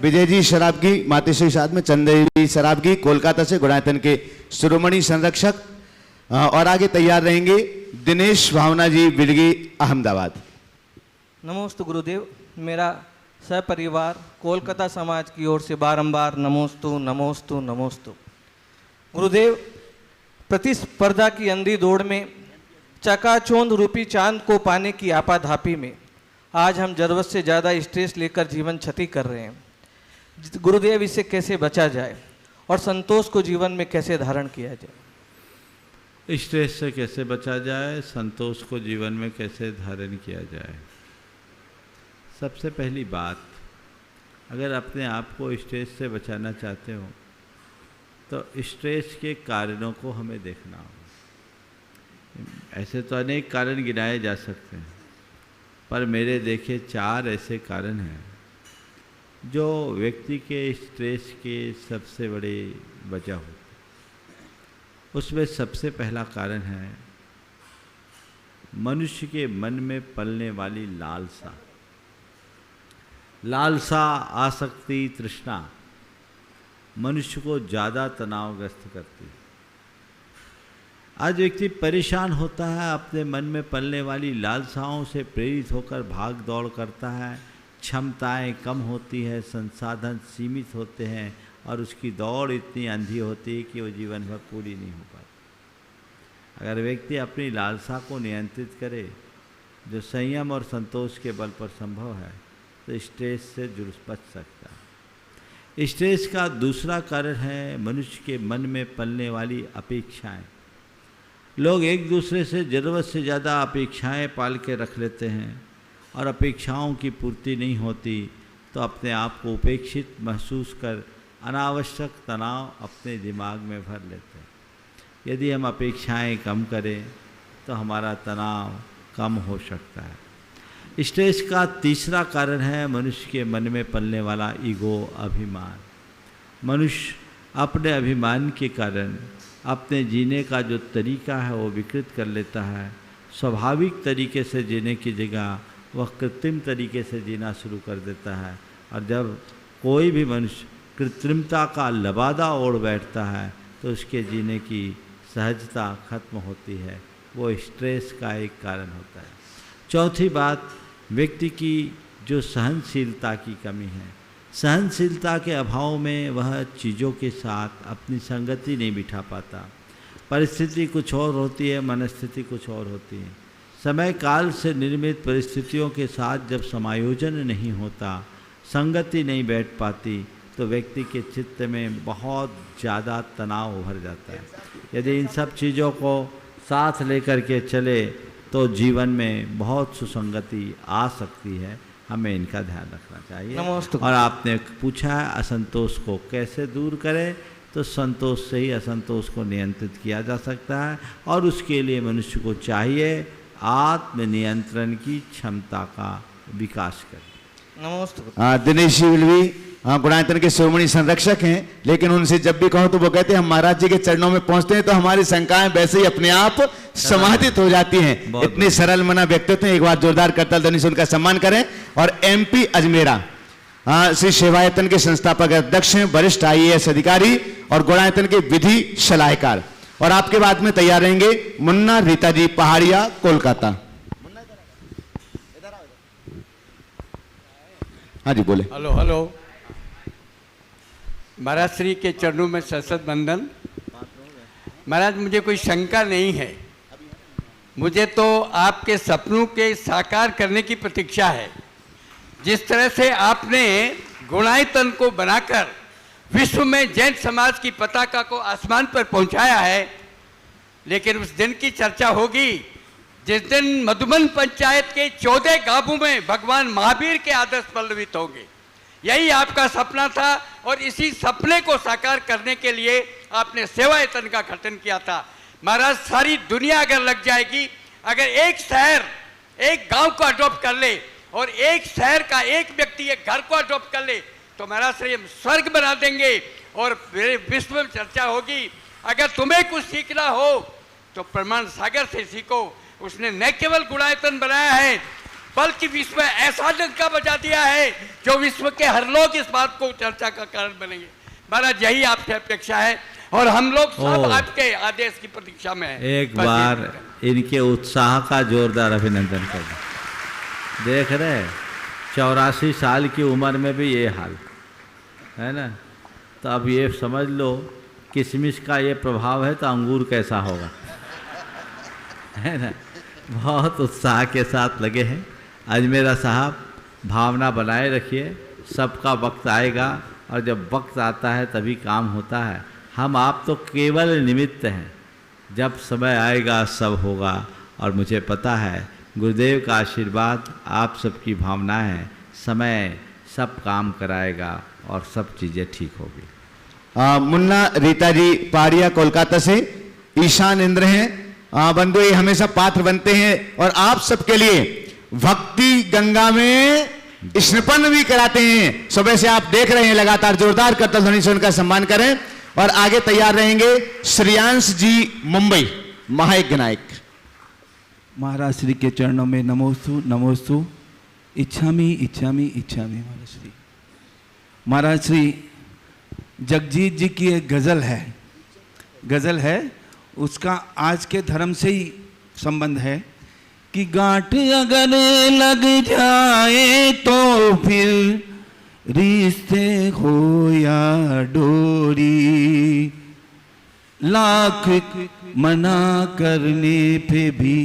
विजय जी शराबगी मातेश्वरी साथ में चंदेरी शराबगी कोलकाता से गुणायतन के शिरोमणि संरक्षक, और आगे तैयार रहेंगे दिनेश भावना जी बिलगी अहमदाबाद। नमोस्तु गुरुदेव। मेरा सपरिवार कोलकाता समाज की ओर से बारंबार नमोस्तु नमोस्तु नमोस्तु। गुरुदेव, प्रतिस्पर्धा की अंधी दौड़ में चकाचौंध रूपी चांद को पाने की आपाधापी में आज हम जरूरत से ज़्यादा स्ट्रेस लेकर जीवन क्षति कर रहे हैं। गुरुदेव, इससे कैसे बचा जाए और संतोष को जीवन में कैसे धारण किया जाए? स्ट्रेस से कैसे बचा जाए, संतोष को जीवन में कैसे धारण किया जाए? सबसे पहली बात, अगर अपने आप को स्ट्रेस से बचाना चाहते हो तो स्ट्रेस के कारणों को हमें देखना होगा। ऐसे तो अनेक कारण गिनाए जा सकते हैं, पर मेरे देखे 4 ऐसे कारण हैं जो व्यक्ति के स्ट्रेस के सबसे बड़े वजह होते हैं। उसमें सबसे पहला कारण है मनुष्य के मन में पलने वाली लालसा। लालसा, आसक्ति, तृष्णा मनुष्य को ज़्यादा तनावग्रस्त करती है। आज व्यक्ति परेशान होता है, अपने मन में पलने वाली लालसाओं से प्रेरित होकर भाग दौड़ करता है, क्षमताएं कम होती है, संसाधन सीमित होते हैं और उसकी दौड़ इतनी अंधी होती है कि वो जीवन भर पूरी नहीं हो पाती। अगर व्यक्ति अपनी लालसा को नियंत्रित करे, जो संयम और संतोष के बल पर संभव है, तो स्ट्रेस से जुड़ बच सकता है। स्ट्रेस का दूसरा कारण है मनुष्य के मन में पलने वाली अपेक्षाएं। लोग एक दूसरे से ज़रूरत से ज़्यादा अपेक्षाएं पाल के रख लेते हैं और अपेक्षाओं की पूर्ति नहीं होती तो अपने आप को उपेक्षित महसूस कर अनावश्यक तनाव अपने दिमाग में भर लेते हैं। यदि हम अपेक्षाएं कम करें तो हमारा तनाव कम हो सकता है। स्ट्रेस का तीसरा कारण है मनुष्य के मन में पलने वाला ईगो, अभिमान। मनुष्य अपने अभिमान के कारण अपने जीने का जो तरीका है वो विकृत कर लेता है। स्वाभाविक तरीके से जीने की जगह वह कृत्रिम तरीके से जीना शुरू कर देता है। और जब कोई भी मनुष्य कृत्रिमता का लबादा ओढ़ बैठता है तो उसके जीने की सहजता खत्म होती है, वो स्ट्रेस का एक कारण होता है। चौथी बात, व्यक्ति की जो सहनशीलता की कमी है। सहनशीलता के अभाव में वह चीज़ों के साथ अपनी संगति नहीं बिठा पाता। परिस्थिति कुछ और होती है, मनस्थिति कुछ और होती है। समय काल से निर्मित परिस्थितियों के साथ जब समायोजन नहीं होता, संगति नहीं बैठ पाती, तो व्यक्ति के चित्त में बहुत ज़्यादा तनाव उभर जाता है। यदि इन सब चीज़ों को साथ लेकर के चले तो जीवन में बहुत सुसंगति आ सकती है। हमें इनका ध्यान रखना चाहिए। नमस्ते। और आपने पूछा है असंतोष को कैसे दूर करें, तो संतोष से ही असंतोष को नियंत्रित किया जा सकता है। और उसके लिए मनुष्य को चाहिए आत्मनियंत्रण की क्षमता का विकास करें। नमस्ते। दिनेश जी विल भी गुणायतन के शिरोमणि संरक्षक हैं, लेकिन उनसे जब भी कहो तो वो कहते हैं हम महाराज जी के चरणों में पहुंचते हैं तो हमारी शंकाएं वैसे ही अपने आप समाहित हो जाती हैं। इतने सरल मना व्यक्तित्व हैं। एक बार जोरदार करताल ध्वनि से उनका सम्मान करें। और एमपी अजमेरा श्री सेवायतन के संस्थापक अध्यक्ष हैं, वरिष्ठ IAS अधिकारी और गुणायतन के विधि सलाहकार। और आपके बाद में तैयार रहेंगे मुन्ना रीता जी पहाड़िया, कोलकाता। हाँ जी बोले। Hello hello. महाराज श्री के चरणों में सशत बंदन। महाराज मुझे कोई शंका नहीं है, मुझे तो आपके सपनों के साकार करने की प्रतीक्षा है। जिस तरह से आपने गुणायतन को बनाकर विश्व में जैन समाज की पताका को आसमान पर पहुंचाया है, लेकिन उस दिन की चर्चा होगी जिस दिन मधुबन पंचायत के 14 गांवों में भगवान महावीर के आदर्श पल्लवित होंगे। यही आपका सपना था और इसी सपने को साकार करने के लिए आपने सेवायतन का गठन किया था। महाराज सारी दुनिया अगर लग जाएगी, अगर एक शहर एक गांव को अडॉप्ट कर ले और एक शहर का एक व्यक्ति एक घर को अडॉप्ट कर ले, तो महाराज श्री हम स्वर्ग बना देंगे और विश्व में चर्चा होगी। अगर तुम्हें कुछ सीखना हो तो प्रमाण सागर से सीखो। उसने न केवल गुणायतन बनाया है बल्कि विश्व में ऐसा डंका बजा दिया है जो विश्व के हर लोग इस बात को चर्चा का कारण बनेंगे। महाराज यही आपसे अपेक्षा है और हम लोग सब आपके आदेश की प्रतीक्षा में हैं। एक बार इनके उत्साह का जोरदार अभिनंदन करें। देख रहे 84 साल की उम्र में भी ये हाल है ना, तो अब ये समझ लो किशमिश का ये प्रभाव है तो अंगूर कैसा होगा, है ना। बहुत उत्साह के साथ लगे हैं। अजमेरा साहब भावना बनाए रखिए, सबका वक्त आएगा और जब वक्त आता है तभी काम होता है। हम आप तो केवल निमित्त हैं, जब समय आएगा सब होगा। और मुझे पता है गुरुदेव का आशीर्वाद आप सबकी भावना है, समय सब काम कराएगा और सब चीज़ें ठीक होगी। मुन्ना रीता जी पहाड़िया, कोलकाता से ईशान इंद्र हैं। बंधु ये हमेशा पात्र बनते हैं और आप सबके लिए भक्ति गंगा में स्नान भी कराते हैं। सुबह से आप देख रहे हैं लगातार। जोरदार करताल ध्वनि से उनका सम्मान करें। और आगे तैयार रहेंगे श्रेयांश जी मुंबई, महायज्ञ नायक। महाराज श्री के चरणों में नमोस्तु नमोस्तु। इच्छामी इच्छामी इच्छामी। महाराज श्री, महाराज श्री जगजीत जी की एक गज़ल है, उसका आज के धर्म से ही संबंध है कि गांठ अगर लग जाए तो फिर रिश्ते हो या डोरी, लाख मना करने पे भी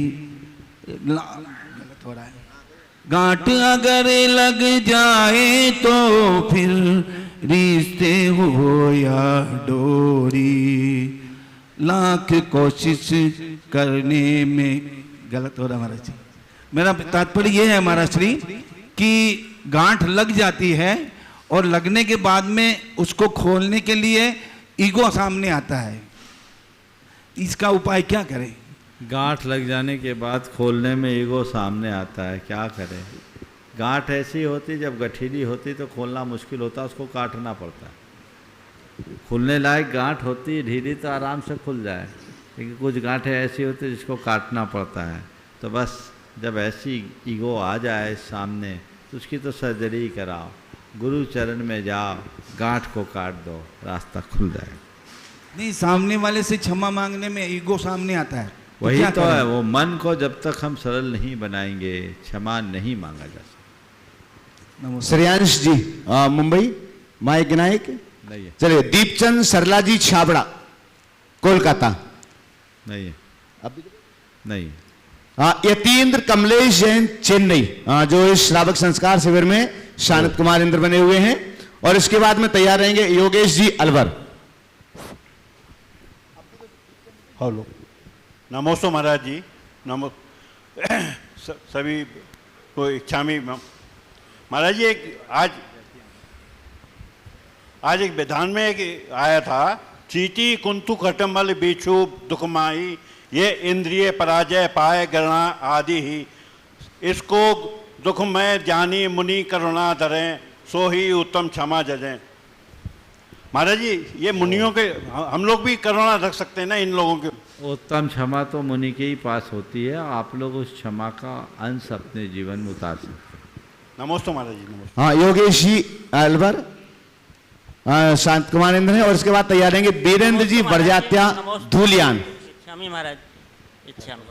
गलत हो रहा है। गांठ अगर लग जाए तो फिर रिश्ते हो या डोरी, लाख कोशिश करने में गलत हो रहा है महाराज जी। मेरा तात्पर्य यह है महाराज श्री कि गांठ लग जाती है और लगने के बाद में उसको खोलने के लिए ईगो सामने आता है। इसका उपाय क्या करें? गांठ लग जाने के बाद खोलने में ईगो सामने आता है, क्या करें? गांठ ऐसी होती, जब गठीली होती तो खोलना मुश्किल होता, उसको काटना पड़ता है। खुलने लायक गांठ होती है ढीली तो आराम से खुल जाए, लेकिन कुछ गांठें ऐसी होती है जिसको काटना पड़ता है। तो बस जब ऐसी ईगो आ जाए सामने तो उसकी तो सर्जरी ही कराओ, गुरु चरण में जाओ, गांठ को काट दो, रास्ता खुल जाए। नहीं, सामने वाले से क्षमा मांगने में ईगो सामने आता है। वही क्या तो करें? है, वो मन को जब तक हम सरल नहीं बनाएंगे क्षमा नहीं मांगा जा सकता। श्रेयांश जी मुंबई माइक नायक नहीं है, चलिए। दीपचंद सरला जी छाबड़ा कोलकाता नहीं है, नहीं है। यतीन्द्र कमलेश जैन चेन्नई, जो इस श्रावक संस्कार शिविर में शानत कुमार इंद्र बने हुए हैं। और इसके बाद में तैयार रहेंगे योगेश जी अलवर। हेलो, नमोस्तु महाराज जी, नमो सभी को इच्छामी महाराज जी। आज एक विधान में एक आया था, चीटी कुंतु खटमल बिच्छू दुखमाई, ये इंद्रिय पराजय पाए गणा आदि ही, इसको दुख में जानी मुनि करुणा धरें, सो ही उत्तम क्षमा जजें। महाराज जी, ये मुनियों के हम लोग भी करुणा रख सकते हैं ना इन लोगों के? उत्तम क्षमा तो मुनि के ही पास होती है, आप लोग उस क्षमा का अंश अपने जीवन में उतार सकते हैं। नमस्ते महाराज जी, नमस्ते। हाँ, योगेश जी अलवर, शांत कुमार इंद्र है। और इसके बाद तैयार रहेंगे बीरेंद्र जी बरजात्या धूलियान। इच्छामी महाराज, इच्छामी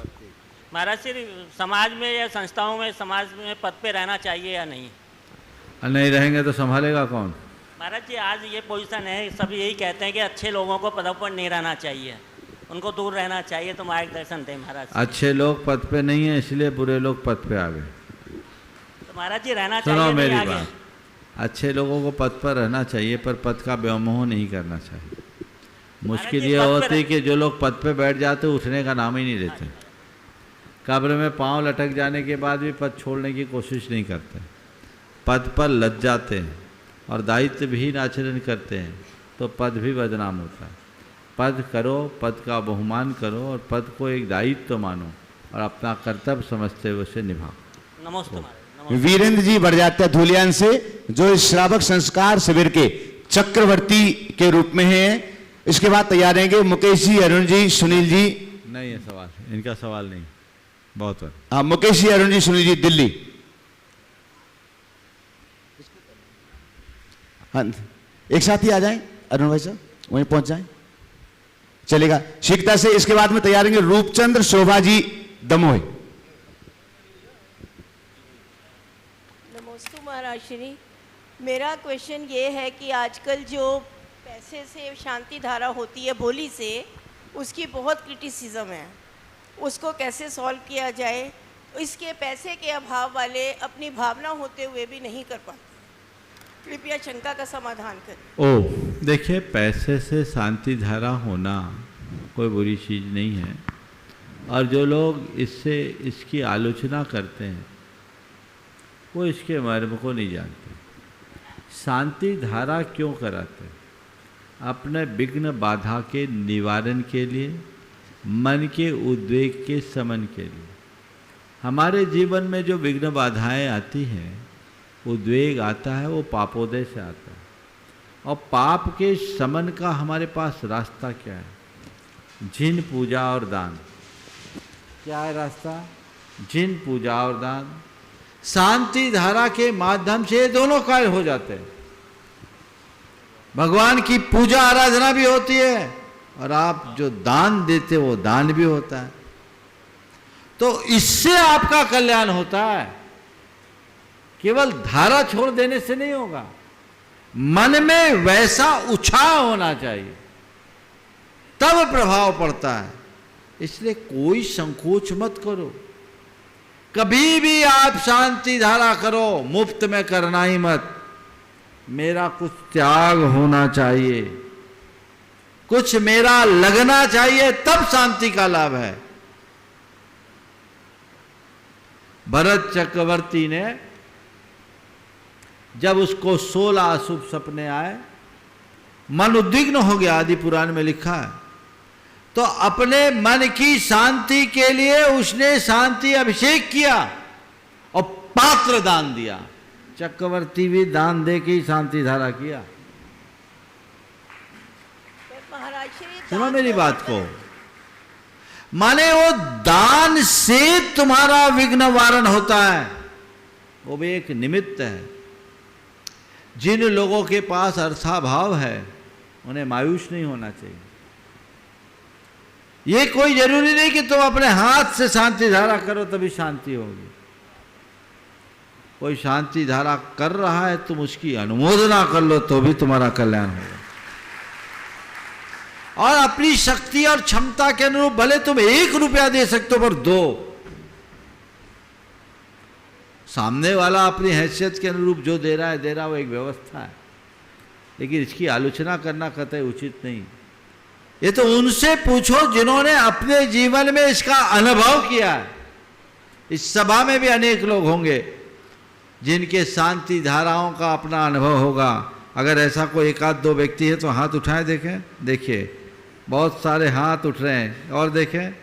महाराज श्री, समाज में या संस्थाओं में, समाज में पद पे रहना चाहिए या नहीं? नहीं रहेंगे तो संभालेगा कौन? महाराज जी, आज ये पोजीशन है, सब यही कहते हैं कि अच्छे लोगों को पदों पर नहीं रहना चाहिए, उनको दूर रहना चाहिए, तो मार्गदर्शन दें महाराज। अच्छे लोग पद पे नहीं है, इसलिए बुरे लोग पद पे आ गए। तो महाराज जी रहना सुनो चाहिए, मेरी नहीं आगे? बात, अच्छे लोगों को पद पर रहना चाहिए, पर पद का व्यामोह नहीं करना चाहिए। मुश्किल ये होती है कि जो लोग पद पे बैठ जाते उठने का नाम ही नहीं लेते, कब्र में पांव लटक जाने के बाद भी पद छोड़ने की कोशिश नहीं करते, पद पर लग जाते हैं और दायित्वहीन आचरण करते हैं, तो पद भी बदनाम होता है। पद करो, पद का बहुमान करो और पद को एक दायित्व मानो और अपना कर्तव्य समझते हुए उसे निभाओ। नमस्ते। वीरेंद्र जी बरजात्या धूलियान से, जो इस श्रावक संस्कार शिविर के चक्रवर्ती के रूप में हैं। इसके बाद तैयार रहेंगे मुकेश जी, अरुण जी, सुनील जी। नहीं है सवाल, इनका सवाल नहीं, बहुत है। हाँ, मुकेश जी, अरुण जी, सुनील जी, दिल्ली। हाँ, एक साथ ही आ जाएं अरुण भाई साहब, वहीं पहुंच जाएं, चलेगा शीघ्रता से। इसके बाद में तैयार रहेंगे रूपचंद्र शोभा जी दमोह। नमस्ते महाराज श्री, मेरा क्वेश्चन ये है कि आजकल जो पैसे से शांति धारा होती है भोली से, उसकी बहुत क्रिटिसिज्म है, उसको कैसे सॉल्व किया जाए? इसके पैसे के अभाव वाले अपनी भावना होते हुए भी नहीं कर पाते, कृपया शंका का समाधान करें। देखिए, पैसे से शांति धारा होना कोई बुरी चीज़ नहीं है, और जो लोग इसकी आलोचना करते हैं वो इसके मर्म को नहीं जानते। शांति धारा क्यों कराते हैं? अपने विघ्न बाधा के निवारण के लिए, मन के उद्वेग के शमन के लिए। हमारे जीवन में जो विघ्न बाधाएं आती हैं, उद्वेग आता है, वो पापोदय से आता है। और पाप के शमन का हमारे पास रास्ता क्या है? जिन पूजा और दान। क्या है रास्ता? जिन पूजा और दान। शांति धारा के माध्यम से दोनों कार्य हो जाते हैं। भगवान की पूजा आराधना भी होती है और आप जो दान देते वो दान भी होता है, तो इससे आपका कल्याण होता है। केवल धारा छोड़ देने से नहीं होगा, मन में वैसा उछाल होना चाहिए, तब प्रभाव पड़ता है। इसलिए कोई संकोच मत करो, कभी भी आप शांति धारा करो, मुफ्त में करना ही मत। मेरा कुछ त्याग होना चाहिए, कुछ मेरा लगना चाहिए, तब शांति का लाभ है। भरत चक्रवर्ती ने जब उसको 16 अशुभ सपने आए, मन उद्विग्न हो गया, आदि पुराण में लिखा है, तो अपने मन की शांति के लिए उसने शांति अभिषेक किया और पात्र दान दिया। चक्रवर्ती भी दान दे के ही शांति धारा किया। सुनो मेरी बात को, माने वो दान से तुम्हारा विघ्न वारण होता है, वो भी एक निमित्त है। जिन लोगों के पास अर्थाभाव है उन्हें मायूस नहीं होना चाहिए। ये कोई जरूरी नहीं कि तुम अपने हाथ से शांति धारा करो तभी शांति होगी। कोई शांति धारा कर रहा है, तुम उसकी अनुमोदना कर लो तो भी तुम्हारा कल्याण होगा। और अपनी शक्ति और क्षमता के अनुरूप भले तुम 1 रुपया दे सकते हो पर दो। सामने वाला अपनी हैसियत के अनुरूप जो दे रहा है वो एक व्यवस्था है, लेकिन इसकी आलोचना करना कतई उचित नहीं। ये तो उनसे पूछो जिन्होंने अपने जीवन में इसका अनुभव किया है। इस सभा में भी अनेक लोग होंगे जिनके शांति धाराओं का अपना अनुभव होगा। अगर ऐसा कोई 1-2 व्यक्ति है तो हाथ उठाए देखें। देखिए बहुत सारे हाथ उठ रहे हैं, और देखें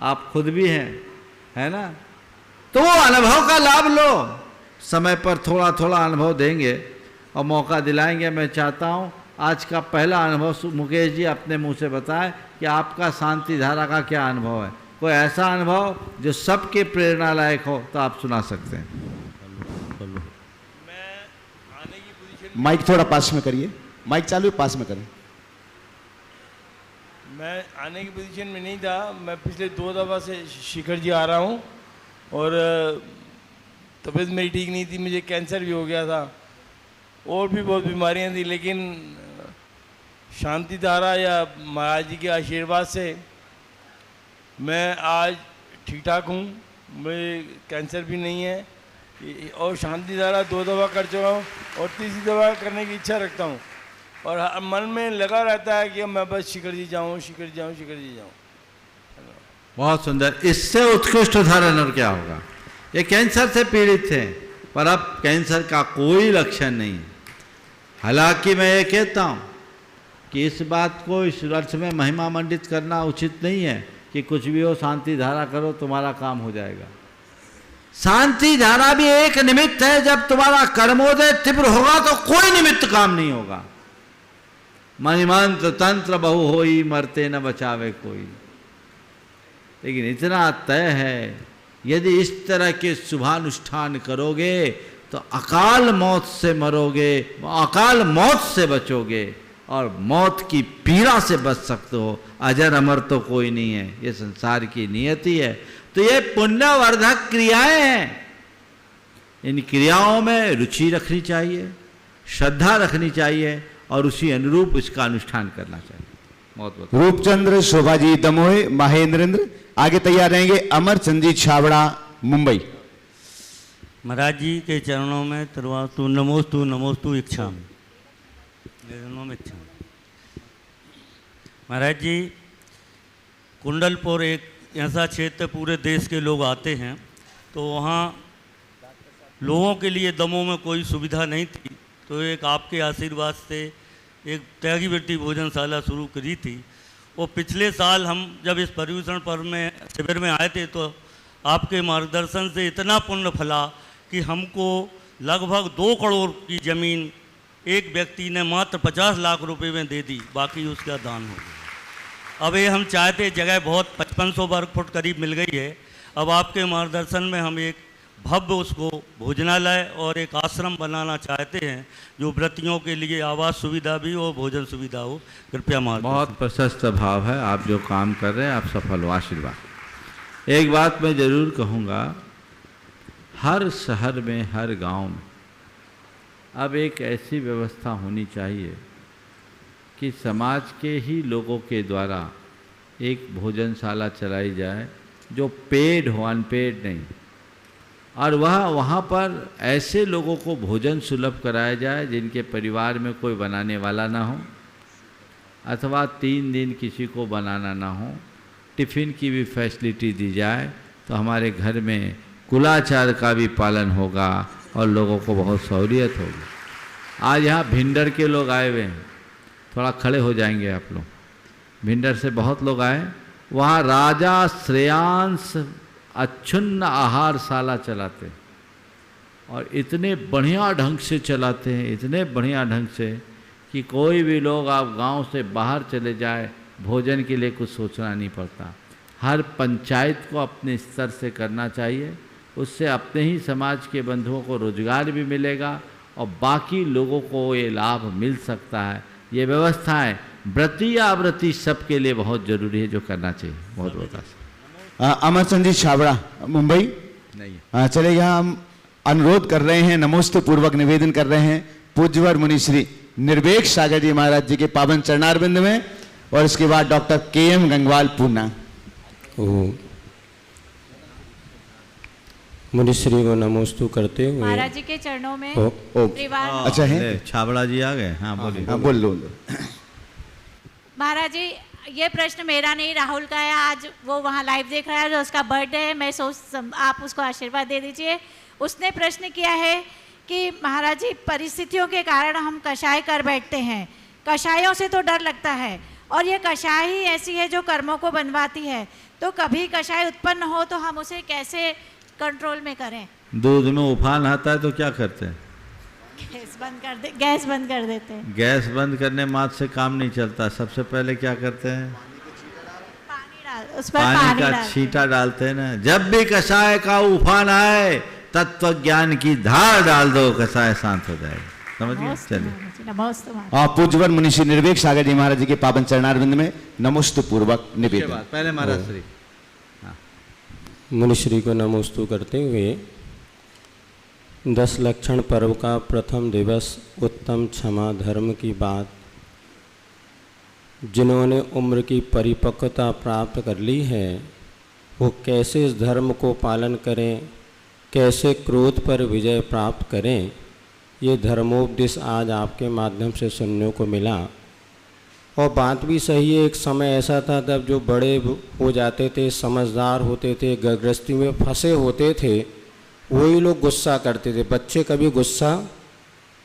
आप खुद भी हैं, है ना। तो वो अनुभव का लाभ लो। समय पर थोड़ा थोड़ा अनुभव देंगे और मौका दिलाएंगे। मैं चाहता हूँ आज का पहला अनुभव मुकेश जी अपने मुंह से बताएं कि आपका शांति धारा का क्या अनुभव है। कोई ऐसा अनुभव जो सबके प्रेरणा लायक हो तो आप सुना सकते हैं। माइक थोड़ा पास में करिए, माइक चालू है, पास में करें। मैं आने की पोजीशन में नहीं था। मैं पिछले 2 दफ़ा से शिखर जी आ रहा हूँ और तबीयत मेरी ठीक नहीं थी, मुझे कैंसर भी हो गया था और भी बहुत बीमारियाँ थी, लेकिन शांति धारा या महाराज जी के आशीर्वाद से मैं आज ठीक ठाक हूँ। मुझे कैंसर भी नहीं है और शांति धारा 2 दफ़ा कर चुका हूँ और 3री दफ़ा करने की इच्छा रखता हूँ। और मन में लगा रहता है कि मैं बस शिखर जी जाऊँ, शिखर जी जाऊँ, शिखर जी जाऊँ। बहुत सुंदर। इससे उत्कृष्ट उदाहरण और क्या होगा। ये कैंसर से पीड़ित थे पर अब कैंसर का कोई लक्षण नहीं। हालांकि मैं ये कहता हूँ कि इस बात को इस अर्थ में महिमा मंडित करना उचित नहीं है कि कुछ भी हो शांति धारा करो तुम्हारा काम हो जाएगा। शांति धारा भी एक निमित्त है। जब तुम्हारा कर्मोदय तीव्र होगा तो कोई निमित्त काम नहीं होगा। मणिमंत्र तंत्र बहु होई, मरते न बचावे कोई। लेकिन इतना तय है, यदि इस तरह के शुभानुष्ठान करोगे तो अकाल मौत से मरोगे, अकाल मौत से बचोगे और मौत की पीड़ा से बच सकते हो। अजर अमर तो कोई नहीं है, ये संसार की नियति है। तो ये पुण्यवर्धक क्रियाएं हैं। इन क्रियाओं में रुचि रखनी चाहिए, श्रद्धा रखनी चाहिए और उसी अनुरूप इसका अनुष्ठान करना चाहिए। बहुत बहुत रूपचंद्र शोभा जी दमोह, महेंद्रेंद्र आगे तैयार रहेंगे। अमरचंद जी छाबड़ा मुंबई। महाराज जी के चरणों में तरुवास्तु नमोस्तु नमोस्तु इच्छामि। चरणों में इच्छा। महाराज जी कुंडलपुर एक ऐसा क्षेत्र पूरे देश के लोग आते हैं, तो वहाँ लोगों के लिए दमों में कोई सुविधा नहीं थी, तो एक आपके आशीर्वाद से एक त्यागीवृत्ति भोजनशाला शुरू करी थी। वो पिछले साल हम जब इस पर्यूषण पर्व में शिविर में आए थे तो आपके मार्गदर्शन से इतना पुण्य फला कि हमको लगभग 2 करोड़ की ज़मीन एक व्यक्ति ने मात्र 50 लाख रुपए में दे दी, बाकी उसका दान हो गया। अब ये हम चाहते, जगह बहुत 5500 वर्ग फुट करीब मिल गई है। अब आपके मार्गदर्शन में हम एक भव्य उसको भोजनालय और एक आश्रम बनाना चाहते हैं, जो व्रतियों के लिए आवास सुविधा भी हो, भोजन सुविधा हो। कृपया मार्गदर्शन। बहुत प्रशस्त भाव है। आप जो काम कर रहे हैं आप सफल हो, आशीर्वाद। एक बात मैं ज़रूर कहूँगा, हर शहर में, हर गांव में अब एक ऐसी व्यवस्था होनी चाहिए कि समाज के ही लोगों के द्वारा एक भोजनशाला चलाई जाए जो पेड हो, अनपेड नहीं। और वहाँ पर ऐसे लोगों को भोजन सुलभ कराया जाए जिनके परिवार में कोई बनाने वाला ना हो, अथवा 3 दिन किसी को बनाना ना हो। टिफ़िन की भी फैसिलिटी दी जाए तो हमारे घर में कुलाचार का भी पालन होगा और लोगों को बहुत सहूलियत होगी। आज यहाँ भिंडर के लोग आए हुए हैं, थोड़ा खड़े हो जाएंगे आप लोग। भिंडर से बहुत लोग आए। वहाँ राजा श्रेयांश अच्छुन्न आहारशाला चलाते और इतने बढ़िया ढंग से चलाते हैं, इतने बढ़िया ढंग से कि कोई भी लोग आप गांव से बाहर चले जाए, भोजन के लिए कुछ सोचना नहीं पड़ता। हर पंचायत को अपने स्तर से करना चाहिए, उससे अपने ही समाज के बंधुओं को रोजगार भी मिलेगा और बाकी लोगों को ये लाभ मिल सकता है। ये व्यवस्थाएं व्रती या अव्रती सबके लिए बहुत जरूरी है, जो करना चाहिए। बहुत बहुत अमरचंद जी छाबड़ा, मुंबई नहीं। चले यहाँ हम अनुरोध कर रहे हैं, नमोस्तु पूर्वक निवेदन कर रहे हैं पूज्यवर मुनि श्री निर्वेक सागर जी महाराज जी के पावन चरणारविंद में, और इसके बाद डॉक्टर के.एम. गंगवाल पूना। मुनिश्री को नमोस्तु करते हुए महाराज जी के चरणों में परिवार। अच्छा है, छाबड़ा जी आ गए। हाँ बोलिए। हाँ बोल लो। महाराज जी, ये प्रश्न मेरा नहीं, राहुल का है। आज वो वहाँ लाइव देख रहा है, जो उसका बर्थडे है। मैं आप उसको आशीर्वाद दे दीजिए। उसने प्रश्न किया है कि महाराज जी, परिस्थितियों के कारण हम कषाय कर बैठते हैं। कषायों से तो डर लगता है, और ये कषाय ही ऐसी है जो कर्मों को बनवाती है। तो कभी कषाय उत्पन्न हो तो हम उसे कैसे कंट्रोल में करें? दूध में उफान आता है तो क्या करते हैं? गैस बंद कर देते हैं। गैस बंद करने मात्र से काम नहीं चलता। सबसे पहले क्या करते हैं? उस पर पानी का छींटा डालते हैं ना। जब भी कषाय का उफान आए, तत्व ज्ञान की धार डाल दो, कषाय शांत हो जाएगा। समझ गए? चलिए। पूज्यवर मुनि श्री निर्वेक सागर जी महाराज जी के पावन चरणारविंद में नमोस्तु पूर्वक निवेदन। पहले महाराज श्री मुनिश्री को नमोस्तु करते हुए 10 लक्षण पर्व का प्रथम दिवस, उत्तम क्षमा धर्म की बात। जिन्होंने उम्र की परिपक्वता प्राप्त कर ली है, वो कैसे इस धर्म को पालन करें, कैसे क्रोध पर विजय प्राप्त करें, ये धर्मोपदेश आज आपके माध्यम से सुनने को मिला। और बात भी सही है। एक समय ऐसा था तब जो बड़े हो जाते थे, समझदार होते थे, गृहस्थी में फंसे होते थे, वही लोग गुस्सा करते थे। बच्चे कभी गुस्सा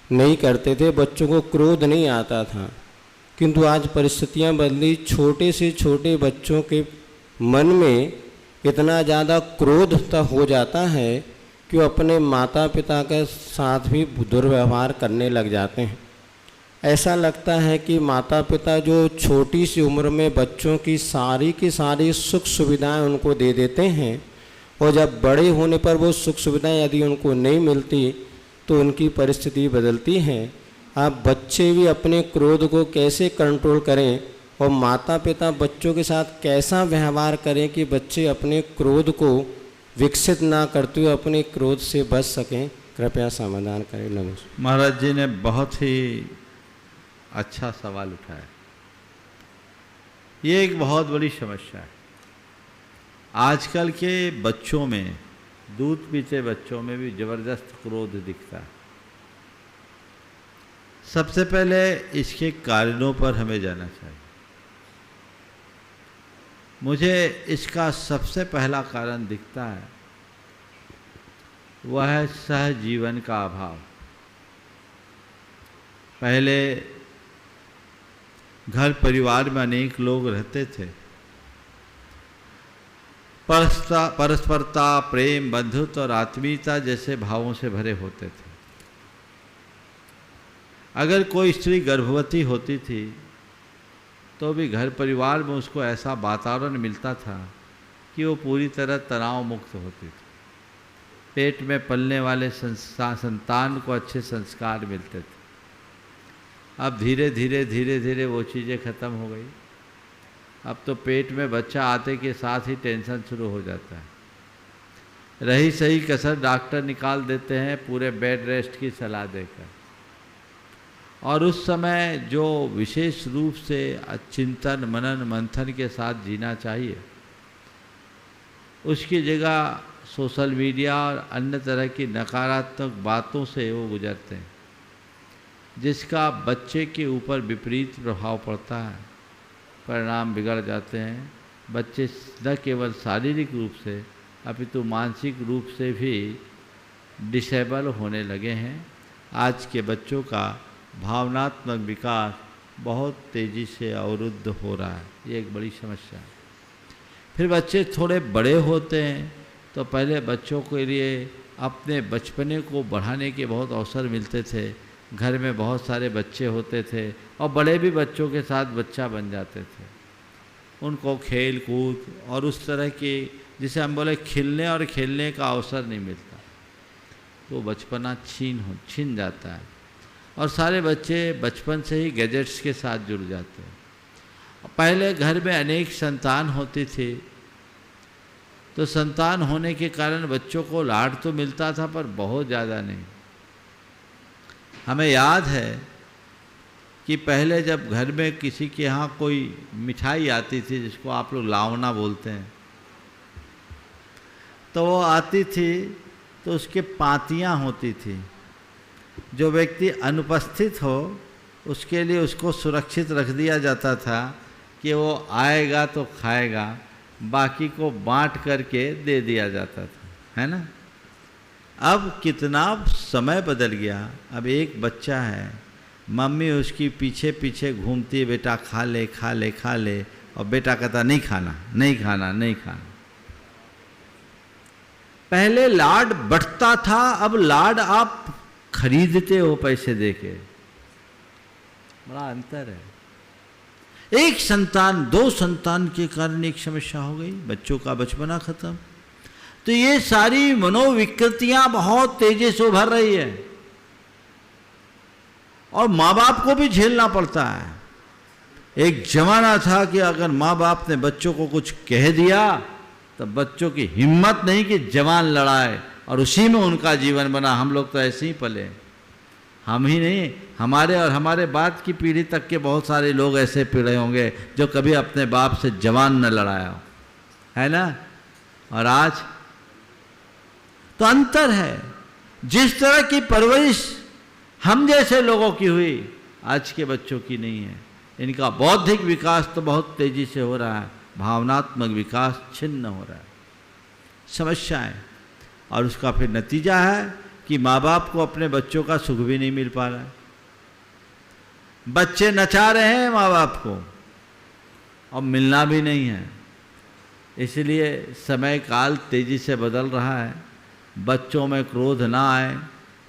नहीं करते थे, बच्चों को क्रोध नहीं आता था। किंतु आज परिस्थितियां बदली। छोटे से छोटे बच्चों के मन में इतना ज़्यादा क्रोध हो जाता है कि वो अपने माता पिता के साथ भी दुर्व्यवहार करने लग जाते हैं। ऐसा लगता है कि माता पिता जो छोटी सी उम्र में बच्चों की सारी सुख सुविधाएं उनको दे देते हैं, और जब बड़े होने पर वो सुख सुविधाएं यदि उनको नहीं मिलती तो उनकी परिस्थिति बदलती है। आप बच्चे भी अपने क्रोध को कैसे कंट्रोल करें, और माता पिता बच्चों के साथ कैसा व्यवहार करें कि बच्चे अपने क्रोध को विकसित ना करते हुए अपने क्रोध से बच सकें, कृपया समाधान करें। नमस्कार। महाराज जी ने बहुत ही अच्छा सवाल उठाया। ये एक बहुत बड़ी समस्या है। आजकल के बच्चों में, दूध पीते बच्चों में भी जबरदस्त क्रोध दिखता है। सबसे पहले इसके कारणों पर हमें जाना चाहिए। मुझे इसका सबसे पहला कारण दिखता है, वह है सहजीवन का अभाव। पहले घर परिवार में अनेक लोग रहते थे, परस्परता, प्रेम, बंधुत्व और आत्मीयता जैसे भावों से भरे होते थे। अगर कोई स्त्री गर्भवती होती थी तो भी घर परिवार में उसको ऐसा वातावरण मिलता था कि वो पूरी तरह तनाव मुक्त होती थी। पेट में पलने वाले संतान को अच्छे संस्कार मिलते थे। अब धीरे धीरे वो चीज़ें ख़त्म हो गई। अब तो पेट में बच्चा आते के साथ ही टेंशन शुरू हो जाता है। रही सही कसर डॉक्टर निकाल देते हैं पूरे बेड रेस्ट की सलाह देकर। और उस समय जो विशेष रूप से चिंतन मनन मंथन के साथ जीना चाहिए, उसकी जगह सोशल मीडिया और अन्य तरह की नकारात्मक बातों से वो गुजरते हैं, जिसका बच्चे के ऊपर विपरीत प्रभाव पड़ता है। परिणाम बिगड़ जाते हैं। बच्चे न केवल शारीरिक रूप से अपितु मानसिक रूप से भी डिसेबल होने लगे हैं। आज के बच्चों का भावनात्मक विकास बहुत तेज़ी से अवरुद्ध हो रहा है। ये एक बड़ी समस्या है। फिर बच्चे थोड़े बड़े होते हैं तो पहले बच्चों के लिए अपने बचपने को बढ़ाने के बहुत अवसर मिलते थे, घर में बहुत सारे बच्चे होते थे और बड़े भी बच्चों के साथ बच्चा बन जाते थे। उनको खेल कूद और उस तरह की, जिसे हम बोले खिलने और खेलने का अवसर नहीं मिलता, तो बचपना छीन जाता है और सारे बच्चे बचपन से ही गैजेट्स के साथ जुड़ जाते हैं। पहले घर में अनेक संतान होती थी, तो संतान होने के कारण बच्चों को लाड तो मिलता था पर बहुत ज़्यादा नहीं। हमें याद है कि पहले जब घर में किसी के यहाँ कोई मिठाई आती थी, जिसको आप लोग लावना बोलते हैं, तो वो आती थी तो उसके पातियाँ होती थी। जो व्यक्ति अनुपस्थित हो उसके लिए उसको सुरक्षित रख दिया जाता था कि वो आएगा तो खाएगा, बाकी को बांट करके दे दिया जाता था, है ना। अब कितना समय बदल गया। अब एक बच्चा है, मम्मी उसकी पीछे पीछे घूमती है, बेटा खा ले खा ले खा ले, और बेटा कहता नहीं खाना नहीं खाना नहीं खाना। पहले लाड बढ़ता था, अब लाड आप खरीदते हो पैसे देके। बड़ा अंतर है। एक संतान, दो संतान के कारण एक समस्या हो गई, बच्चों का बचपना खत्म। तो ये सारी मनोविकृतियां बहुत तेजी से उभर रही है और माँ बाप को भी झेलना पड़ता है। एक जमाना था कि अगर माँ बाप ने बच्चों को कुछ कह दिया तो बच्चों की हिम्मत नहीं कि जवान लड़ाए, और उसी में उनका जीवन बना। हम लोग तो ऐसे ही पले, हम ही नहीं, हमारे और हमारे बाद की पीढ़ी तक के बहुत सारे लोग ऐसे पीड़े होंगे जो कभी अपने बाप से जवान न लड़ाया हो, है ना। और आज तो अंतर है। जिस तरह की परवरिश हम जैसे लोगों की हुई, आज के बच्चों की नहीं है। इनका बौद्धिक विकास तो बहुत तेजी से हो रहा है, भावनात्मक विकास छिन्न हो रहा है। समस्याएं, और उसका फिर नतीजा है कि माँ बाप को अपने बच्चों का सुख भी नहीं मिल पा रहा है। बच्चे नचा रहे हैं माँ बाप को और मिलना भी नहीं है। इसलिए समय काल तेजी से बदल रहा है। बच्चों में क्रोध ना आए,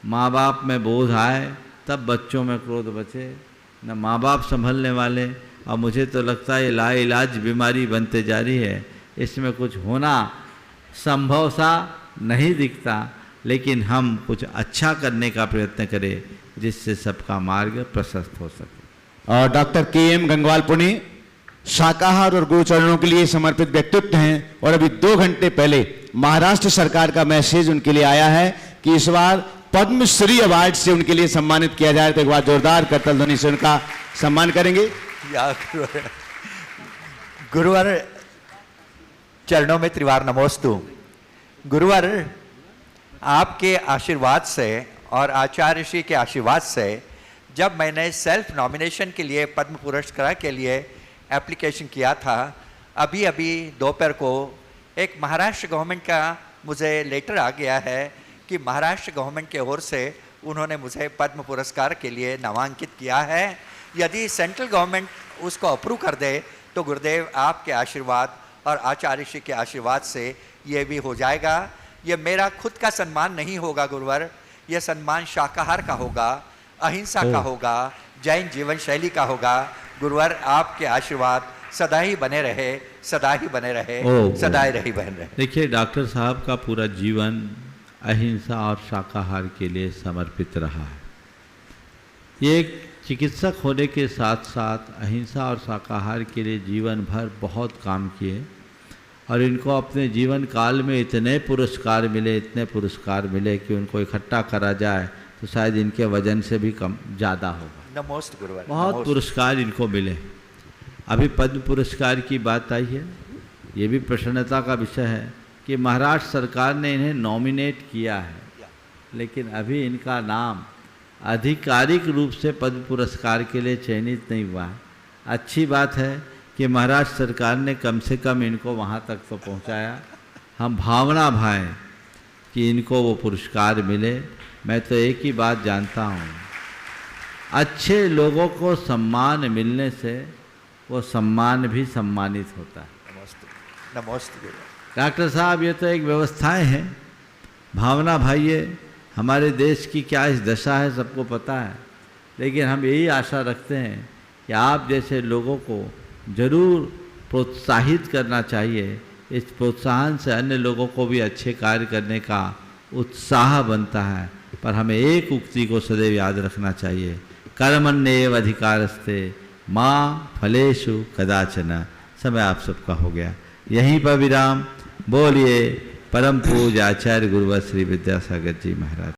माँ बाप में बोध आए, तब बच्चों में क्रोध बचे। न माँ बाप संभलने वाले, और मुझे तो लगता है ये लाइलाज बीमारी बनते जा रही है। इसमें कुछ होना संभव सा नहीं दिखता, लेकिन हम कुछ अच्छा करने का प्रयत्न करें जिससे सबका मार्ग प्रशस्त हो सके। और डॉक्टर के.एम. गंगवाल पुणे शाकाहार और गुरुचरणों के लिए समर्पित व्यक्तित्व हैं, और अभी 2 घंटे पहले महाराष्ट्र सरकार का मैसेज उनके लिए आया है कि इस बार पद्मश्री अवार्ड से उनके लिए सम्मानित किया जाए। तो एक बार जोरदार करतल ध्वनि से उनका सम्मान करेंगे। गुरुवर चरणों में त्रिवार नमोस्तु। गुरुवर आपके आशीर्वाद से और आचार्य श्री के आशीर्वाद से जब मैंने सेल्फ नॉमिनेशन के लिए पद्म पुरस्कार के लिए एप्लीकेशन किया था, अभी अभी दोपहर को एक महाराष्ट्र गवर्नमेंट का मुझे लेटर आ गया है कि महाराष्ट्र गवर्नमेंट के ओर से उन्होंने मुझे पद्म पुरस्कार के लिए नामांकित किया है। यदि सेंट्रल गवर्नमेंट उसको अप्रूव कर दे तो गुरुदेव आपके आशीर्वाद और आचार्य श्री के आशीर्वाद से ये भी हो जाएगा। ये मेरा खुद का सम्मान नहीं होगा गुरुवर, ये सम्मान शाकाहार का होगा, अहिंसा का होगा, जैन जीवन शैली का होगा। गुरुवर आपके आशीर्वाद सदा ही बने रहे, सदा ही बने रहे, सदा ही रही बन रहे। देखिए, डॉक्टर साहब का पूरा जीवन अहिंसा और शाकाहार के लिए समर्पित रहा है। ये एक चिकित्सक होने के साथ साथ अहिंसा और शाकाहार के लिए जीवन भर बहुत काम किए, और इनको अपने जीवन काल में इतने पुरस्कार मिले, इतने पुरस्कार मिले कि उनको इकट्ठा करा जाए तो शायद इनके वजन से भी कम ज़्यादा होगा। नमोस्त गुरुवर। बहुत पुरस्कार इनको मिले। अभी पद्म पुरस्कार की बात आई है, ये भी प्रसन्नता का विषय है कि महाराष्ट्र सरकार ने इन्हें नॉमिनेट किया है, लेकिन अभी इनका नाम आधिकारिक रूप से पद्म पुरस्कार के लिए चयनित नहीं हुआ है। अच्छी बात है कि महाराष्ट्र सरकार ने कम से कम इनको वहाँ तक तो पहुँचाया। हम भावना भाएं कि इनको वो पुरस्कार मिले। मैं तो एक ही बात जानता हूँ, अच्छे लोगों को सम्मान मिलने से वो सम्मान भी सम्मानित होता है। नमस्ते डॉक्टर साहब, ये तो एक व्यवस्थाएं हैं। भावना भाइये, हमारे देश की क्या इस दशा है सबको पता है। लेकिन हम यही आशा रखते हैं कि आप जैसे लोगों को जरूर प्रोत्साहित करना चाहिए। इस प्रोत्साहन से अन्य लोगों को भी अच्छे कार्य करने का उत्साह बनता है। पर हमें एक उक्ति को सदैव याद रखना चाहिए, कर्मण्येव अधिकारस्ते माँ फलेषु कदाचन। समय आप सबका हो गया, यहीं पर विराम। बोलिए परम पूज्य आचार्य गुरुवर श्री विद्यासागर जी महाराज।